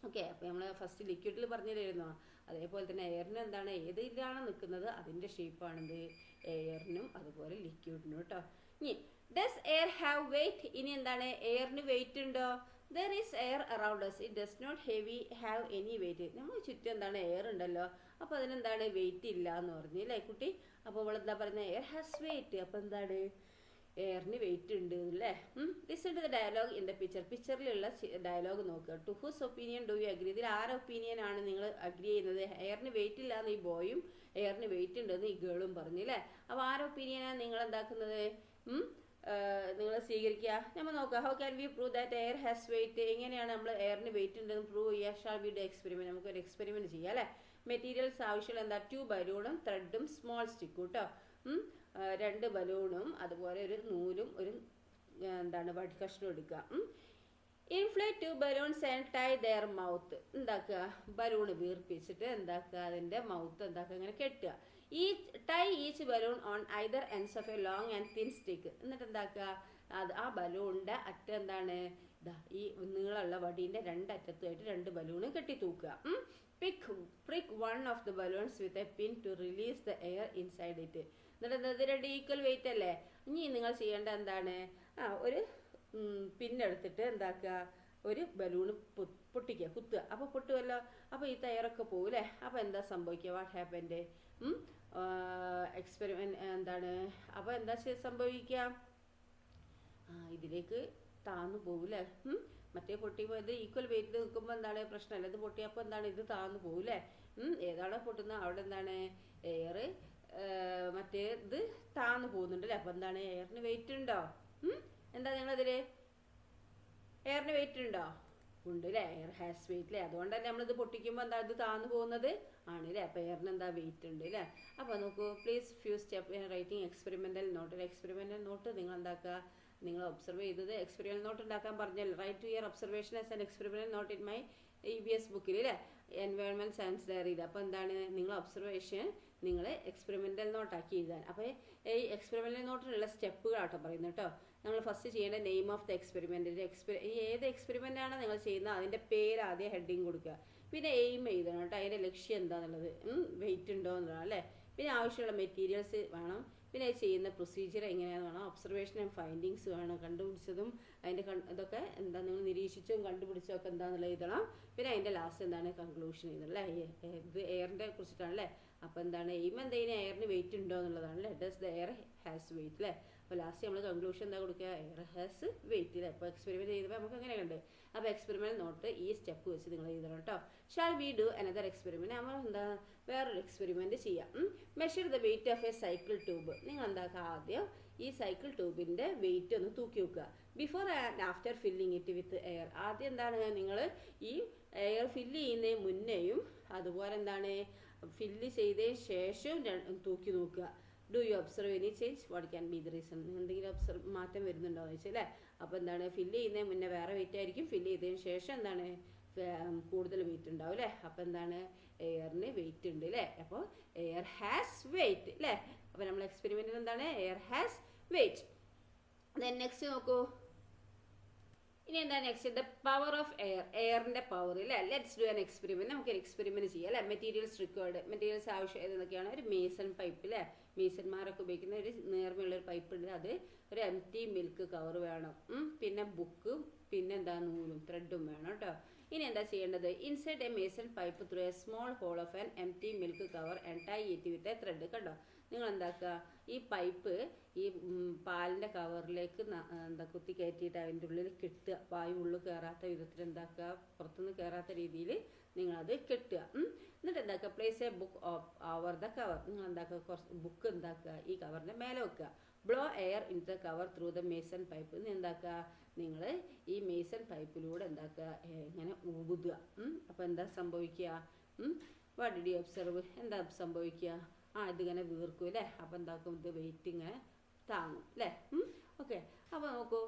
ഓക്കെ, അപ്പോൾ നമ്മൾ ഫസ്റ്റ് ലിക്വിഡിൽ പറഞ്ഞില്ലായിരുന്നോ, അതേപോലെ തന്നെ എയറിന് എന്താണ് ഏതിലാണോ നിൽക്കുന്നത് അതിൻ്റെ ഷേപ്പാണെന്ത് എയറിനും അതുപോലെ ലിക്വിഡിനും കേട്ടോ. ഇനി ഡസ് എയർ ഹാവ് വെയിറ്റ്? ഇനി എന്താണ് എയറിന് വെയിറ്റ് ഉണ്ടോ? There is air around us, it does not have any weight. നമ്മൾ ചുറ്റും എന്താണ് എയർ ഉണ്ടല്ലോ, അപ്പോൾ അതിനെന്താണ് വെയിറ്റ് ഇല്ല എന്ന് പറഞ്ഞു അല്ലേ കുട്ടി. അപ്പോൾ അവളെന്താ പറയുന്നത് എയർ ഹാസ് വെയിറ്റ്. അപ്പോൾ എന്താണ് എയറിന് വെയിറ്റ് ഉണ്ട് അല്ലേ. Listen to the dialogue in the picture. പിക്ചറിലുള്ള ഡയലോഗ് നോക്കുക. To whose opinion do you agree? ഇതിൽ ആരുടെ ഒപ്പീനിയൻ ആണ് നിങ്ങൾ അഗ്രി ചെയ്യുന്നത്? എയറിന് വെയിറ്റ് ഇല്ല എന്ന് ഈ ബോയും എയറിന് വെയിറ്റ് ഉണ്ടെന്ന് ഈ ഗേളും പറഞ്ഞു അല്ലേ. അപ്പോൾ ആരുടെ ഒപ്പീനിയനാണ് നിങ്ങൾ എന്താക്കുന്നത് നിങ്ങൾ സ്വീകരിക്കുക? നമ്മൾ നോക്കുക. How can we prove that air has weight? എങ്ങനെയാണ് നമ്മൾ എയറിന് വെയിറ്റ് ഉണ്ടെന്ന് പ്രൂവ് ചെയ്യുക? Shall we do experiment? നമുക്കൊരു എക്സ്പെരിമെൻറ്റ് ചെയ്യാം അല്ലേ. മെറ്റീരിയൽസ് ആവശ്യമുള്ള എന്താ? 2 ബലൂണും ത്രെഡും സ്മോൾ സ്റ്റിക്കും കേട്ടോ. 2 ബലൂണും അതുപോലെ ഒരു നൂലും ഒരു എന്താണ് വടി കഷ്ണം എടുക്കുക. Inflate 2 balloons and tie their mouth. എന്താക്കുക ബലൂൺ വീർപ്പിച്ചിട്ട് എന്താക്കുക അതിൻ്റെ മൗത്ത് എന്താക്കുക ഇങ്ങനെ കെട്ടുക. Tie each balloon on either ends of a long and thin stick. എന്നിട്ട് എന്താക്കുക അത് ആ ബലൂണിൻ്റെ അറ്റം എന്താണ് ഈ നീളമുള്ള വടീൻ്റെ 2 അറ്റത്തുമായിട്ട് 2 ബലൂണ് കെട്ടി തൂക്കുക. Prick one of the balloons with a pin to release the air inside it. എന്നിട്ട് ഇത് 2 ഈക്വൽ വെയിറ്റ് അല്ലേ. ഇനി നിങ്ങൾ ചെയ്യേണ്ട എന്താണ് ഒരു പിന്നെടുത്തിട്ട് എന്താക്കുക ഒരു ബലൂണ് പൊട്ടിക്കുക കുത്തുക. അപ്പോൾ പൊട്ടുമല്ലോ. അപ്പോൾ ഈ തയ്യാറൊക്കെ പോകൂലേ. അപ്പോൾ എന്താ സംഭവിക്കുക? വാട്ട് ഹാപ്പൻ്റെ എക്സ്പെരിമെൻറ്റ് എന്താണ്? അപ്പോൾ എന്താ സംഭവിക്കുക? ഇതിലേക്ക് താന്നു പോകൂലേ. മറ്റേ പൊട്ടിയപ്പോൾ ഇത് ഈക്വൽ വെയിറ്റ് നിൽക്കുമ്പോൾ എന്താണ് പ്രശ്നമല്ല. ഇത് പൊട്ടിയപ്പോൾ എന്താണ് ഇത് താന്നു പോകൂലേ. ഏതാണോ പൊട്ടുന്നത് അവിടെ എന്താണ് എയർ മറ്റേ ഇത് താന്നു പോകുന്നുണ്ടല്ലേ. അപ്പോൾ എന്താണ് എയറിന് വെയിറ്റ് ഉണ്ടോ? എന്താ നിങ്ങളതിൽ എയറിന് വെയിറ്റ് ഉണ്ടോ? ഉണ്ട് അല്ലേ. എയർ ഹാസ് വെയിറ്റ് അല്ലേ. അതുകൊണ്ടല്ലേ നമ്മളിത് പൊട്ടിക്കുമ്പോൾ എന്താ ഇത് താന്നു പോകുന്നത് ആണ് അല്ലേ. അപ്പോൾ എയറിന് എന്താ വെയിറ്റ് ഉണ്ട് അല്ലേ. അപ്പോൾ നോക്കൂ. Please few step writing experimental note. ഒരു എക്സ്പെരിമെൻ്റൽ നോട്ട് നിങ്ങൾ എന്താക്കുക നിങ്ങൾ ഒബ്സർവ് ചെയ്തത് എക്സ്പെരിമെൻ്റൽ നോട്ട് ഉണ്ടാക്കാൻ പറഞ്ഞല്ലോ. Write to your observation as an experimental note in my EVS ബുക്കിൽ അല്ലേ എൻവയോൺമെൻറ്റ് സയൻസ് ഡയറിയിൽ. അപ്പോൾ എന്താണ് നിങ്ങൾ ഒബ്സർവേഷൻ നിങ്ങൾ എക്സ്പെരിമെൻ്റൽ നോട്ടാക്കി എഴുതാൻ. അപ്പോൾ ഈ എക്സ്പെരിമെൻ്റൽ നോട്ടിലുള്ള സ്റ്റെപ്പുകളാട്ടോ പറയുന്നത് കേട്ടോ. നമ്മൾ ഫസ്റ്റ് ചെയ്യേണ്ട നെയിം ഓഫ് ദ എക്സ്പെരിമെൻറ്റിൻ്റെ ഏത് എക്സ്പെരിമെൻ്റ് ആണോ നിങ്ങൾ ചെയ്യുന്നത് അതിൻ്റെ പേര് ആദ്യം ഹെഡിങ് കൊടുക്കുക. പിന്നെ എയിം എഴുതണം കേട്ടോ. അതിൻ്റെ ലക്ഷ്യം എന്താണെന്നുള്ളത് വെയിറ്റ് ഉണ്ടോ എന്നുള്ളതാണ് അല്ലേ. പിന്നെ ആവശ്യമുള്ള മെറ്റീരിയൽസ് വേണം. പിന്നെ ചെയ്യുന്ന പ്രൊസീജിയർ എങ്ങനെയാണെന്ന് വേണം. ഒബ്സർവേഷൻ ആൻഡ് ഫൈൻഡിങ്സ് വേണം. കണ്ടുപിടിച്ചതും അതിൻ്റെ ഇതൊക്കെ എന്താ നിങ്ങൾ നിരീക്ഷിച്ചും കണ്ടുപിടിച്ചതും ഒക്കെ എന്താണെന്നുള്ളത് എഴുതണം. പിന്നെ അതിൻ്റെ ലാസ്റ്റ് എന്താണ് കൺക്ലൂഷൻ എഴുതണം അല്ലേ. ഇത് എയറിൻ്റെ കുറിച്ചിട്ടാണല്ലേ. അപ്പോൾ എന്താണ് എയിം എന്തെങ്കിലും എയറിന് വെയിറ്റ് ഉണ്ടോ എന്നുള്ളതാണല്ലേ. Does the air has weight അല്ലേ. അപ്പോൾ ലാസ്റ്റ് നമ്മൾ കൺക്ലൂഷൻ എന്താ കൊടുക്കുക? എയർ ഹാസ് വെയിറ്റ് അല്ലേ. അപ്പോൾ എക്സ്പെരിമെൻറ്റ് ചെയ്തപ്പോൾ നമുക്ക് അങ്ങനെ കണ്ട്. അപ്പോൾ എക്സ്പെരിമെൻ്റ് നോട്ട് ഈ സ്റ്റെപ്പ് വെച്ച് നിങ്ങൾ എഴുതണം കേട്ടോ. Shawl we do another experiment? നമ്മൾ എന്താ വേറൊരു എക്സ്പെരിമെൻറ്റ് ചെയ്യാം. Measure the weight of A cycle tube. നിങ്ങൾ എന്താക്കുക ആദ്യം ഈ സൈക്കിൾ ട്യൂബിൻ്റെ വെയിറ്റ് ഒന്ന് തൂക്കി വെക്കുക. Before and after filling it with air. ആദ്യം എന്താണ് നിങ്ങൾ ഈ എയർ ഫില്ല് ചെയ്യുന്നതിന് മുന്നേയും അതുപോലെ എന്താണ് ഫില്ല് ചെയ്തതിന് ശേഷവും തൂക്കി നോക്കുക. Do you observe any change? What can be the reason? എന്തെങ്കിലും മാറ്റം വരുന്നുണ്ടോ എന്ന് വെച്ചാൽ അല്ലേ. അപ്പോൾ എന്താണ് ഫില്ല് ചെയ്യുന്നതിന് മുന്നേ വേറെ വെയിറ്റ് ആയിരിക്കും, ഫില്ല് ചെയ്തതിന് ശേഷം എന്താണ് കൂടുതൽ വെയിറ്റ് ഉണ്ടാവും അല്ലേ. അപ്പോൾ എന്താണ് എയറിന് വെയിറ്റ് ഉണ്ട് അല്ലേ. അപ്പോൾ എയർ ഹാസ് വെയിറ്റ് അല്ലേ. അപ്പോൾ നമ്മൾ എക്സ്പെരിമെൻറ്റിൽ എന്താണ് air has weight. Then next നോക്കൂ. ഇനി എന്താ next? The power of air. എയറിൻ്റെ പവർ അല്ലേ. Let's do an experiment. നമുക്കൊരു എക്സ്പെരിമെൻറ്റ് ചെയ്യാം അല്ലേ. Materials required. മെറ്റീരിയൽസ് ആവശ്യം ഏതൊക്കെയാണ്? ഒരു മേസൺ പൈപ്പ് അല്ലേ. മീസന്മാരൊക്കെ ഉപയോഗിക്കുന്ന ഒരു നേർമയുള്ളൊരു പൈപ്പ് ഉണ്ട്, അത് ഒരു എം ടി മിൽക്ക് കവർ വേണം. പിന്നെ ബുക്കും പിന്നെ എന്താ നൂലും ത്രെഡും വേണം കേട്ടോ. ഇനി എന്താ ചെയ്യേണ്ടത്? Inside a mason pipe through a small hole of an empty milk cover and tie it with a thread. കണ്ടോ, നിങ്ങൾ എന്താക്കുക, ഈ പൈപ്പ് ഈ പാലിൻ്റെ കവറിലേക്ക് എന്താ കുത്തി കയറ്റിയിട്ട് അതിൻ്റെ ഉള്ളിൽ കെട്ടുക. വായു ഉള്ളിൽ കയറാത്ത വിധത്തിൽ എന്താക്കുക, പുറത്തുനിന്ന് കയറാത്ത രീതിയിൽ നിങ്ങളത് കെട്ടുക. എന്നിട്ട് എന്താക്കുക, place a book over the cover. നിങ്ങൾ എന്താക്കുക, കുറച്ച് ബുക്ക് എന്താക്കുക ഈ കവറിൻ്റെ മേലെ വെക്കുക. Blow air in the cover through the mason pipe. എന്താക്കുക, നിങ്ങൾ ഈ മേസൺ പൈപ്പിലൂടെ എന്താക്കുക, ഇങ്ങനെ ഊതുക. അപ്പോൾ എന്താ സംഭവിക്കുക? What did you observe? എന്താ സംഭവിക്കുക? ഇതിങ്ങനെ വീർക്കും അല്ലേ. അപ്പോൾ എന്താക്കും, ഇത് വെയിറ്റ് ഇങ്ങനെ താങ്ങും അല്ലേ. ഓക്കെ, അപ്പോൾ നോക്കൂ,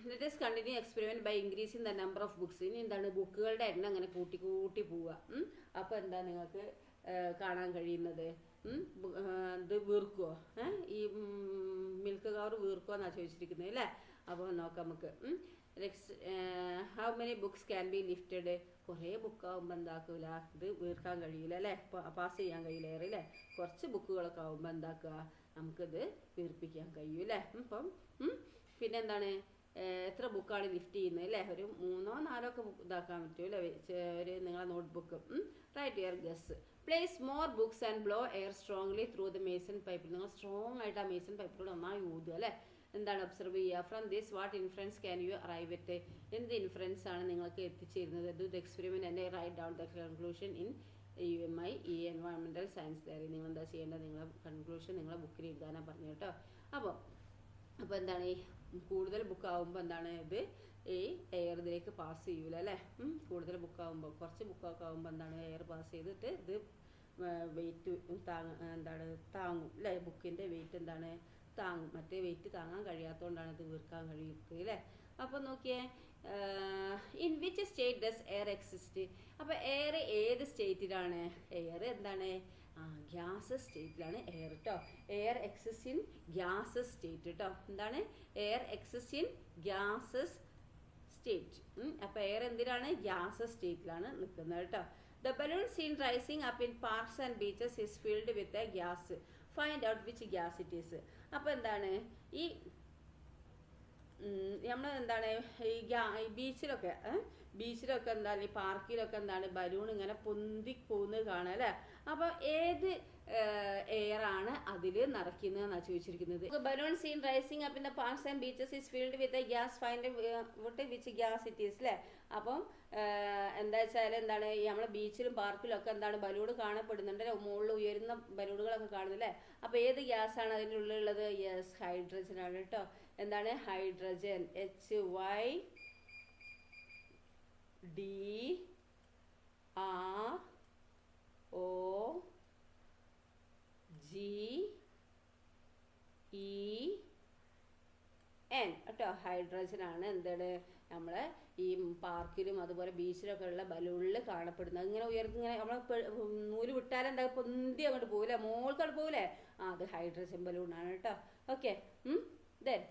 let us continue experiment by increasing the number of books. ഇനി എന്താണ്, ബുക്കുകളുടെ എണ്ണം അങ്ങനെ കൂട്ടി കൂട്ടി പോവുക. അപ്പോൾ എന്താ നിങ്ങൾക്ക് കാണാൻ കഴിയുന്നത്? ഇത് വീർക്കുമോ? ഈ മിൽക്ക് കവർ വീർക്കുമോ എന്നാണ് ചോദിച്ചിരിക്കുന്നത് അല്ലേ. അപ്പോൾ നോക്കാം നമുക്ക്. How many books can be lifted? കുറേ ബുക്കാവുമ്പോൾ എന്താക്കൂല, ഇത് വീർക്കാൻ കഴിയില്ല അല്ലേ, പാസ് ചെയ്യാൻ കഴിയില്ല എയർ അല്ലേ. കുറച്ച് ബുക്കുകളൊക്കെ ആകുമ്പോൾ എന്താക്കുക, നമുക്കിത് വീർപ്പിക്കാൻ കഴിയും അല്ലേ. അപ്പം പിന്നെ എന്താണ്, എത്ര ബുക്കാണ് ലിഫ്റ്റ് ചെയ്യുന്നത് അല്ലേ? ഒരു 3-4 ഒക്കെ ഇതാക്കാൻ പറ്റും അല്ലേ, ഒരു നിങ്ങളെ notebook. Write your guess. Place more books and blow air strongly through the Mason പൈപ്പിൽ. നിങ്ങൾ സ്ട്രോങ് ആയിട്ട് ആ മേസൺ പൈപ്പിലൂടെ നന്നായി ഊതുക അല്ലേ. എന്താണ് ഒബ്സർവ് ചെയ്യുക? From this what inference can you arrive at? എന്ത് ഇൻഫറൻസ് ആണ് നിങ്ങൾക്ക് എത്തിച്ചേരുന്നത്? Do the experiment and write down the conclusion in UMI environmental science diary. നിങ്ങൾ എന്താ ചെയ്യേണ്ടത്? നിങ്ങളെ കൺക്ലൂഷൻ നിങ്ങളെ ബുക്കിൽ എഴുതാനാണ് പറഞ്ഞു കേട്ടോ. അപ്പോൾ എന്താണ്, ഈ കൂടുതൽ ബുക്കാവുമ്പോൾ എന്താണ്, ഇത് ഈ എയർ ഇതിലേക്ക് പാസ് ചെയ്യൂല അല്ലേ. കൂടുതൽ ബുക്കാവുമ്പോൾ, കുറച്ച് ബുക്കൊക്കെ ആകുമ്പോൾ എന്താണ്, എയർ പാസ് ചെയ്തിട്ട് ഇത് വെയിറ്റ് താങ്ങും അല്ലേ. ബുക്കിൻ്റെ വെയിറ്റ് എന്താണ്, താങ്ങും. മറ്റേ വെയിറ്റ് താങ്ങാൻ കഴിയാത്തതുകൊണ്ടാണ് ഇത് വീർക്കാൻ കഴിയുന്നത് അല്ലേ. അപ്പോൾ നോക്കിയേ, in which state does air exist? അപ്പോൾ എയർ ഏത് സ്റ്റേറ്റിലാണ്? എയർ എന്താണ്, ഗ്യാസ് സ്റ്റേറ്റിലാണ് എയർ കേട്ടോ. Air exist in gases state കേട്ടോ. എന്താണ്, air exist in gases state. അപ്പോൾ എയർ എന്തിനാണ്, ഗ്യാസസ് സ്റ്റേറ്റിലാണ് നിൽക്കുന്നത് കേട്ടോ. The balloon seen rising up in parks and beaches is filled with a gas. Find out which gas it is. അപ്പോൾ എന്താണ്, ഈ നമ്മൾ എന്താണ്, ഈ ബീച്ചിലൊക്കെ എന്താണ്, ഈ പാർക്കിലൊക്കെ എന്താണ്, ബലൂൺ ഇങ്ങനെ പൊന്തി പോകുന്നത് കാണാം അല്ലേ. അപ്പോൾ ഏത് എയർ ആണ് അതിൽ നിറയ്ക്കുന്നതെന്നാണ് ചോദിച്ചിരിക്കുന്നത്. Balloon seen rising up in the parks and beaches is filled with a gas. Find out which gas it is അല്ലേ. അപ്പം എന്താ വെച്ചാൽ എന്താണ്, ഈ നമ്മളെ ബീച്ചിലും പാർക്കിലും ഒക്കെ എന്താണ്, ബലൂൺ കാണപ്പെടുന്നുണ്ട്, മുകളിൽ ഉയരുന്ന ബലൂണുകളൊക്കെ കാണുന്നില്ലേ. അപ്പോൾ ഏത് ഗ്യാസാണ് അതിൻ്റെ ഉള്ളിലുള്ളത്? യെസ്, ഹൈഡ്രജൻ ആണ് കേട്ടോ. എന്താണ്, ഹൈഡ്രജൻ. HYDROGEN കേട്ടോ. ഹൈഡ്രജൻ ആണ് എന്താണ്, നമ്മളെ ഈ പാർക്കിലും അതുപോലെ ബീച്ചിലൊക്കെ ഉള്ള ബലൂണിൽ കാണപ്പെടുന്നത്. ഇങ്ങനെ ഇങ്ങനെ നമ്മൾ നൂല് വിട്ടാലെന്താ, പൊന്തി അങ്ങോട്ട് പോകില്ലേ, മോൾക്കങ്ങോട്ട് പോകില്ലേ. അത് ഹൈഡ്രജൻ ബലൂണാണ് കേട്ടോ. ഓക്കെ, ദെൻ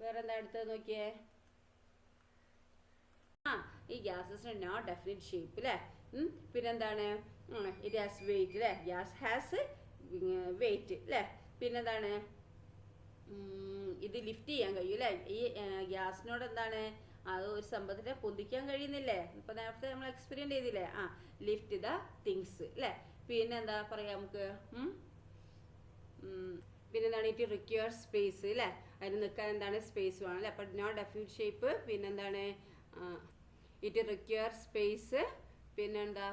വേറെന്താ അടുത്തത് നോക്കിയേ. ഈ ഗ്യാസസിന് നോ ഡെഫിനിറ്റ് ഷേപ്പ് അല്ലേ. പിന്നെന്താണ്, ഇറ്റ് ഹാസ് വെയിറ്റ് അല്ലേ. ഗ്യാസ് ഹാസ് വെയിറ്റ് അല്ലേ. പിന്നെന്താണ്, ഇത് ലിഫ്റ്റ് ചെയ്യാൻ കഴിയും അല്ലേ. ഈ ഗ്യാസിനോട് എന്താണ്, അത് ഒരു സംഭവത്തിനെ പൊന്തിക്കാൻ കഴിയുന്നില്ലേ. ഇപ്പം നേരത്തെ നമ്മൾ എക്സ്പെരിമെൻ്റ് ചെയ്തില്ലേ. ലിഫ്റ്റ് ദ തിങ്സ് അല്ലേ. പിന്നെ എന്താ പറയാ നമുക്ക്, പിന്നെന്താണ്, ഇറ്റ് റിക്വയർ സ്പേസ് അല്ലേ. അതിന് നിൽക്കാൻ എന്താണ്, സ്പേസ് വേണം അല്ലേ. അപ്പം നോ ഡെഫിനിറ്റ് ഷേപ്പ്. പിന്നെന്താണ്, ഇറ്റ് റിക്വയർ സ്പേസ്. പിന്നെന്താ,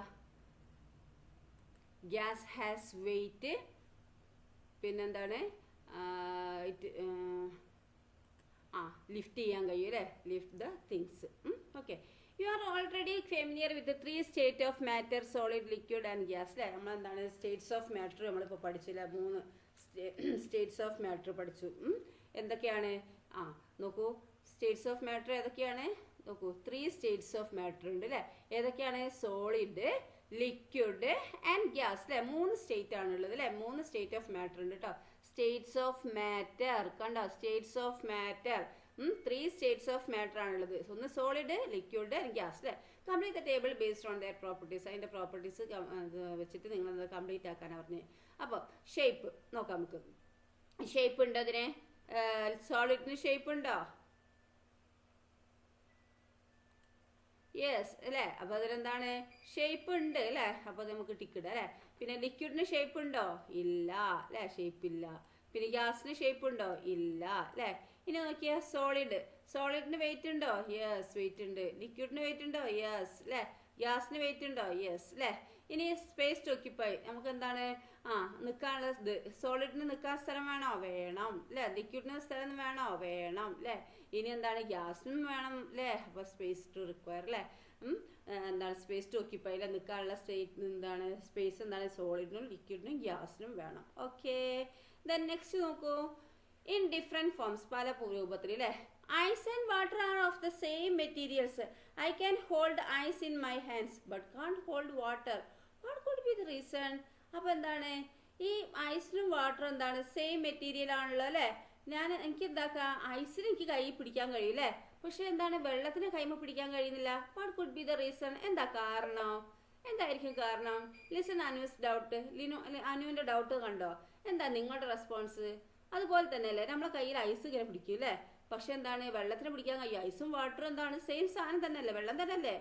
ഗ്യാസ് ഹാസ് വെയിറ്റ്. പിന്നെന്താണ്, ലിഫ്റ്റ് ചെയ്യാൻ കഴിയും അല്ലേ. Lift the things. Okay, you are already familiar with 3 state of matter, solid, liquid and gas അല്ലേ. നമ്മളെന്താണ്, സ്റ്റേറ്റ്സ് ഓഫ് മാറ്റർ നമ്മളിപ്പോൾ പഠിച്ചില്ല. 3 സ്റ്റേറ്റ്സ് ഓഫ് മാറ്റർ പഠിച്ചു. എന്തൊക്കെയാണ്? നോക്കൂ, സ്റ്റേറ്റ്സ് ഓഫ് മാറ്റർ ഏതൊക്കെയാണ് നോക്കൂ. 3 സ്റ്റേറ്റ്സ് ഓഫ് മാറ്റർ ഉണ്ട് അല്ലേ. ഏതൊക്കെയാണ്? സോളിഡ്, ലിക്വിഡ് ആൻഡ് ഗ്യാസ് അല്ലേ. 3 സ്റ്റേറ്റ് ആണുള്ളത് അല്ലേ. 3 സ്റ്റേറ്റ് ഓഫ് മാറ്റർ ഉണ്ട് കേട്ടോ. സ്റ്റേറ്റ്സ് ഓഫ് മാറ്റർ കണ്ടോ, States of matter 3 States of matter ആണുള്ളത്. ഒന്ന് സോളിഡ്, ലിക്വിഡ് ആൻഡ് ഗ്യാസ് അല്ലേ. Complete the table based on there properties. അതിൻ്റെ പ്രോപ്പർട്ടീസ് വെച്ചിട്ട് നിങ്ങൾ കംപ്ലീറ്റ് ആക്കാനാണ് പറഞ്ഞത്. അപ്പോൾ ഷേപ്പ് നോക്കാം നമുക്ക്. ഷേപ്പ് ഉണ്ടോ അതിന്? സോളിഡിന് ഷേപ്പ് ഉണ്ടോ? യെസ് അല്ലേ. അപ്പോൾ അതിലെന്താണ്? ഷേപ്പ് ഉണ്ട് അല്ലേ. അപ്പോൾ നമുക്ക് ടിക്ക് ഇടാം അല്ലേ. പിന്നെ ലിക്വിഡിന് ഷേപ്പ് ഉണ്ടോ? ഇല്ല അല്ലേ, ഷേപ്പ് ഇല്ല. പിന്നെ ഗ്യാസിന് ഷേപ്പ് ഉണ്ടോ? ഇല്ല അല്ലേ. ഇനി നോക്കിയാൽ സോളിഡിന് വെയിറ്റ് ഉണ്ടോ? യെസ് വെയിറ്റ് ഉണ്ട്. ലിക്വിഡിന് വെയിറ്റ് ഉണ്ടോ? യെസ് അല്ലേ. ഗ്യാസിന് വെയിറ്റ് ഉണ്ടോ? യെസ് അല്ലേ. ഇനി സ്പേസ് ടു ഓക്യുപ്പൈ, നമുക്ക് എന്താണ്? നിൽക്കാനുള്ള ഇത്. സോളിഡിന് നിൽക്കാൻ സ്ഥലം വേണോ? വേണം അല്ലേ. ലിക്വിഡിന് സ്ഥലം വേണോ? വേണം അല്ലേ. ഇനി എന്താണ്? ഗ്യാസിനും വേണം അല്ലേ. അപ്പോൾ സ്പേസ് ടു റിക്വയർ അല്ലേ. എന്താണ്? സ്പേസ് ടു ഓക്യുപ്പൈ അല്ലേ. നിൽക്കാനുള്ള എന്താണ്? സ്പേസ് എന്താണ്? സോളിഡിനും ലിക്വിഡിനും ഗ്യാസിനും വേണം. ഓക്കെ. ദെൻ നെക്സ്റ്റ് നോക്കൂ. ഇൻ ഡിഫറെൻറ്റ് ഫോംസ്, പല രൂപത്തിൽ അല്ലേ. Ice and water are of the same materials. I can hold ice in my hands but can't hold water. What could be the reason? അപ്പോൾ എന്താണ്? ഈ ഐസിനും വാട്ടറും എന്താണ്? സെയിം മെറ്റീരിയൽ ആണല്ലോ അല്ലേ. എനിക്ക് എന്താക്കാം? ഐസിന് എനിക്ക് കൈ പിടിക്കാൻ കഴിയും അല്ലേ. പക്ഷെ എന്താണ്? വെള്ളത്തിന് കൈമ പിടിക്കാൻ കഴിയുന്നില്ല. What could be the reason? എന്താ കാരണം? എന്തായിരിക്കും കാരണം? Listen Anu's doubt. അനുവിൻ്റെ ഡൗട്ട് കണ്ടോ? എന്താ നിങ്ങളുടെ റെസ്പോൺസ്? അതുപോലെ തന്നെ അല്ലേ, നമ്മളെ കയ്യിൽ ഐസ് ഇങ്ങനെ പിടിക്കും അല്ലേ. പക്ഷെ എന്താണ്? വെള്ളത്തിന് പിടിക്കാൻ കഴിയും. ഐസും വാട്ടറും എന്താണ്? സെയിം സാധനം തന്നെ അല്ലേ, വെള്ളം തന്നെ അല്ലേ.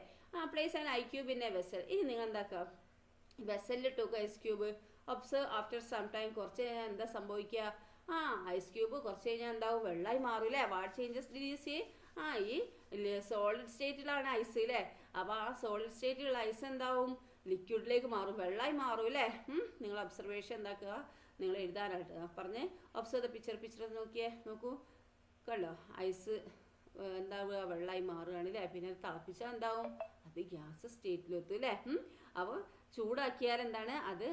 Place and ice cube in a vessel. ഇനി നിങ്ങൾ എന്താക്കാം? വെസലിൽ to ice cube. Observe after some time. കുറച്ച് കഴിഞ്ഞാൽ എന്താ സംഭവിക്കുക? ഐസ് ക്യൂബ് കുറച്ച് കഴിഞ്ഞാൽ എന്താവും? വെള്ളമായി മാറും അല്ലേ. What changes did you see? ഈ സോളിഡ് സ്റ്റേറ്റിലാണ് ഐസ് അല്ലേ. അപ്പോൾ ആ സോളിഡ് സ്റ്റേറ്റിലുള്ള ഐസ് എന്താവും? ലിക്വിഡിലേക്ക് മാറും, വെള്ളമായി മാറും അല്ലേ. നിങ്ങൾ ഒബ്സർവേഷൻ എന്താക്കുക? നിങ്ങൾ എഴുതാനായിട്ട് പറഞ്ഞ് ഒബ്സർവ് ദ പിക്ചർ നോക്കൂ കണ്ടോ. ഐസ് എന്താവുക? വെള്ളമായി മാറുകയാണ് അല്ലേ. പിന്നെ അത് തിളപ്പിച്ചാൽ എന്താവും? അത് ഗ്യാസ് സ്റ്റേറ്റിലെത്തും അല്ലേ. അപ്പോൾ ചൂടാക്കിയാൽ എന്താണ്? അത്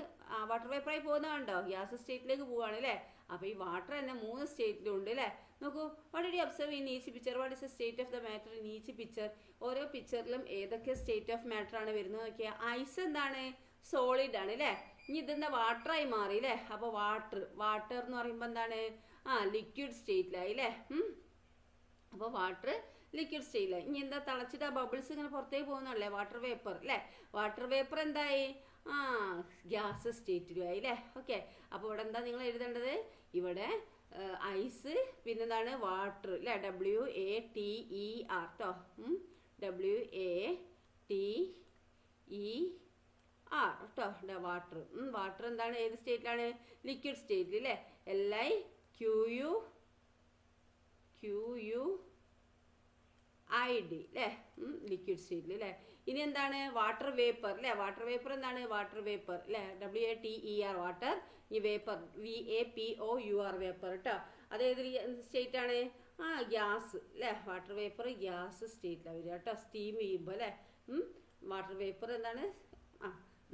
വാട്ടർ വേപ്പറായി പോകുന്നതുണ്ടോ? ഗ്യാസ് സ്റ്റേറ്റിലേക്ക് പോവുകയാണ് അല്ലേ. അപ്പോൾ ഈ വാട്ടർ തന്നെ 3 സ്റ്റേറ്റിലും ഉണ്ട് അല്ലേ. നോക്കൂ. What did you observe in each picture? What is the state of the matter in each picture? ഓരോ പിക്ചറിലും ഏതൊക്കെ സ്റ്റേറ്റ് ഓഫ് മാറ്റർ ആണ് വരുന്നത് നോക്കിയാൽ. ഐസ് എന്താണ്? സോളിഡ് ആണ് അല്ലേ. ഇനി ഇതെന്താ? വാട്ടറായി മാറി അല്ലേ. അപ്പോൾ വാട്ടർ എന്ന് പറയുമ്പോൾ എന്താണ്? ലിക്വിഡ് സ്റ്റേറ്റിലായി അല്ലേ. അപ്പോൾ വാട്ടർ ലിക്വിഡ് സ്റ്റേറ്റിലായി. ഇനി എന്താ? തിളച്ചിട്ട് ആ ബബിൾസ് ഇങ്ങനെ പുറത്തേക്ക് പോകുന്നല്ലേ, വാട്ടർ വേപ്പർ അല്ലേ. വാട്ടർ വേപ്പർ എന്തായി? ഗ്യാസ് സ്റ്റേറ്റിലുമായി അല്ലേ. ഓക്കെ. അപ്പോൾ ഇവിടെ എന്താ നിങ്ങൾ എഴുതേണ്ടത്? ഇവിടെ ഐസ്, പിന്നെന്താണ്? വാട്ടർ അല്ലേ. WATER കേട്ടോ. WATER കേട്ടോ. വാട്ടർ എന്താണ്? ഏത് സ്റ്റേറ്റിലാണ്? ലിക്വിഡ് സ്റ്റേറ്റിൽ അല്ലേ. LIQUID അല്ലേ. ലിക്വിഡ് സ്റ്റേറ്റിൽ അല്ലേ. ഇനി എന്താണ്? വാട്ടർ വേപ്പർ അല്ലേ. വാട്ടർ വേപ്പർ എന്താണ്? വാട്ടർ വേപ്പർ അല്ലേ. WATER water. ഈ വേപ്പർ VAPOUR വേപ്പർ കേട്ടോ. അതേത് സ്റ്റേറ്റ് ആണ്? ഗ്യാസ് അല്ലേ. വാട്ടർ വേപ്പർ ഗ്യാസ് സ്റ്റേറ്റിലാണ് വരിക കേട്ടോ. സ്റ്റീം ചെയ്യുമ്പോൾ അല്ലേ. വാട്ടർ വേപ്പർ എന്താണ്?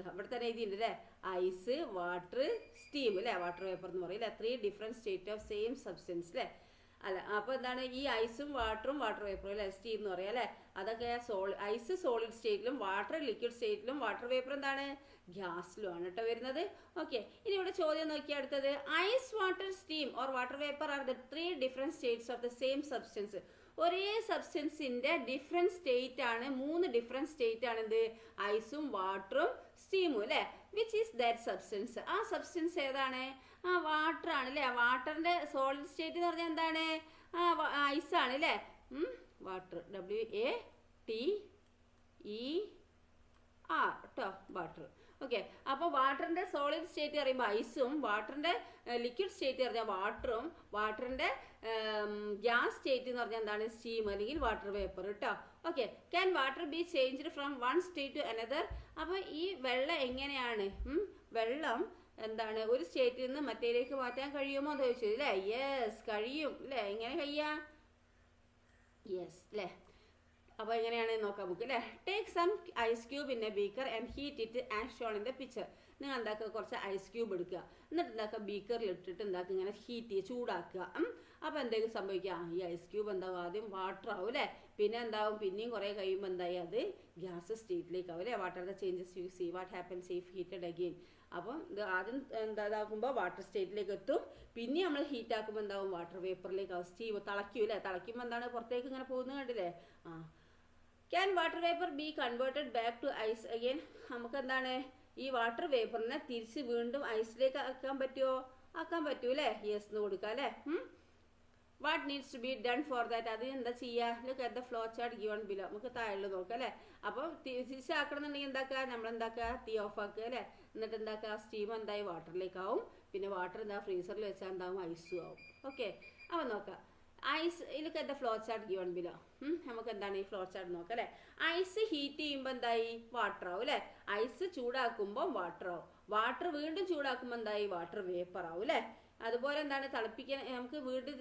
ഇവിടെ തന്നെ എഴുതിയിട്ടുണ്ട് അല്ലേ. ഐസ്, വാട്ടർ, സ്റ്റീം അല്ലേ. വാട്ടർ വേപ്പർ എന്ന് പറയും അല്ലേ. 3 different state of same substance അല്ലേ. അല്ല, അപ്പോൾ എന്താണ്? ഈ ഐസും വാട്ടറും വാട്ടർ വേപ്പറും അല്ലേ, സ്റ്റീം എന്ന് പറയാം അല്ലേ. അതൊക്കെ ഐസ് സോളിഡ് സ്റ്റേറ്റിലും വാട്ടർ ലിക്വിഡ് സ്റ്റേറ്റിലും വാട്ടർ വേപ്പർ എന്താണ്? ഗ്യാസിലുമാണ് കേട്ടോ വരുന്നത്. ഓക്കെ. ഇനി ഇവിടെ ചോദ്യം നോക്കിയാൽ അടുത്തത്. Ice, water, steam or water vapour are the 3 different states of the same substance. ഒരേ സബ്സ്റ്റൻസിൻ്റെ ഡിഫറെൻറ്റ് സ്റ്റേറ്റ് ആണ്, 3 ഡിഫറെൻറ്റ് സ്റ്റേറ്റ് ആണ് എന്ത്? ഐസും വാട്ടറും സ്റ്റീമും അല്ലേ. Which is that substance? ആ സബ്സ്റ്റൻസ് ഏതാണ്? വാട്ടർ ആണ് അല്ലേ. വാട്ടറിൻ്റെ സോളിഡ് സ്റ്റേറ്റ് എന്ന് പറഞ്ഞാൽ എന്താണ്? ഐസാണ് അല്ലേ. വാട്ടർ WATER കേട്ടോ. വാട്ടർ. ഓക്കെ. അപ്പോൾ വാട്ടറിൻ്റെ സോളിഡ് സ്റ്റേറ്റ് പറയുമ്പോൾ ഐസും, വാട്ടറിൻ്റെ ലിക്വിഡ് സ്റ്റേറ്റ് പറഞ്ഞാൽ വാട്ടറും, വാട്ടറിൻ്റെ ഗ്യാസ് സ്റ്റേറ്റ് എന്ന് പറഞ്ഞാൽ എന്താണ്? സ്റ്റീം അല്ലെങ്കിൽ വാട്ടർ വേപ്പർ കേട്ടോ. Okay. Can water be changed from one state to another? അപ്പോൾ ഈ വെള്ളം എങ്ങനെയാണ്? വെള്ളം എന്താണ്? ഒരു സ്റ്റേറ്റിൽ നിന്ന് മറ്റേലേക്ക് മാറ്റാൻ കഴിയുമോ എന്ന് ചോദിച്ചത് അല്ലേ. യെസ്, കഴിയും അല്ലേ. എങ്ങനെ കഴിയാം? യെസ് അല്ലേ. അപ്പോൾ എങ്ങനെയാണ് നോക്കാം നമുക്ക് അല്ലേ. Take some ice cube in a beaker and heat it as shown in the picture. നിങ്ങൾ എന്താക്കുക? കുറച്ച് ഐസ് ക്യൂബ് എടുക്കുക. എന്നിട്ട് എന്താക്കുക? ബീക്കറിൽ ഇട്ടിട്ട് എന്താക്കുക? ഇങ്ങനെ ഹീറ്റ് ചെയ്യുക, ചൂടാക്കുക. അപ്പോൾ എന്തെങ്കിലും സംഭവിക്കുക? ഈ ഐസ് ക്യൂബ് എന്താവും? ആദ്യം വാട്ടർ ആവും അല്ലേ. പിന്നെ എന്താവും, പിന്നെയും കുറേ കഴിയുമ്പോൾ എന്തായി, അത് ഗ്യാസ് സ്റ്റേറ്റിലേക്ക് ആവും അല്ലേ. What are the changes you see, what happens if heated again. അപ്പം ഇത് ആദ്യം ഇതാക്കുമ്പോൾ വാട്ടർ സ്റ്റേറ്റിലേക്ക് എത്തും, പിന്നെ നമ്മൾ ഹീറ്റ് ആക്കുമ്പോൾ എന്താവും, വാട്ടർ വേപ്പറിലേക്ക് ആവും. സ്റ്റീം തിളയ്ക്കും അല്ലേ, തിളയ്ക്കുമ്പോൾ എന്താണ് പുറത്തേക്ക് ഇങ്ങനെ പോകുന്നത് കണ്ടില്ലേ. Can water vapour be converted back to ice again. നമുക്ക് എന്താണ് ഈ വാട്ടർ വേപ്പറിനെ തിരിച്ച് വീണ്ടും ഐസിലേക്ക് ആക്കാൻ പറ്റുമോ? ആക്കാൻ പറ്റൂലേ. യെസ് എന്ന് കൊടുക്കാം അല്ലേ. What needs to be done for that, അത് എന്താ ചെയ്യുക? Look at the flow chart given below. നമുക്ക് താഴെ നോക്കാം അല്ലേ. അപ്പോൾ തിരിച്ചാക്കണമെന്നുണ്ടെങ്കിൽ എന്താക്കുക, നമ്മളെന്താക്കുക, തീ ഓഫ് ആക്കുക അല്ലേ. എന്നിട്ട് എന്താക്കുക, സ്റ്റീം എന്തായി വാട്ടറിലേക്കാവും, പിന്നെ വാട്ടർ എന്താ ഫ്രീസറിൽ വെച്ചാൽ എന്താവും, ഐസും ആവും. ഓക്കെ, അപ്പോൾ നോക്കാം. Ice, look at the flow chart given below. നമുക്ക് എന്താണ് ഈ ഫ്ലോ ചാർട്ട് നോക്കാം അല്ലേ. ഐസ് ഹീറ്റ് ചെയ്യുമ്പോൾ എന്തായി, വാട്ടർ ആവും അല്ലേ. ഐസ് ചൂടാക്കുമ്പോൾ വാട്ടർ ആവും, വാട്ടർ വീണ്ടും ചൂടാക്കുമ്പോൾ എന്തായി, വാട്ടർ വേപ്പർ ആവും അല്ലേ. അതുപോലെ എന്താണ് തിളപ്പിക്കാൻ, നമുക്ക് വീണ്ടും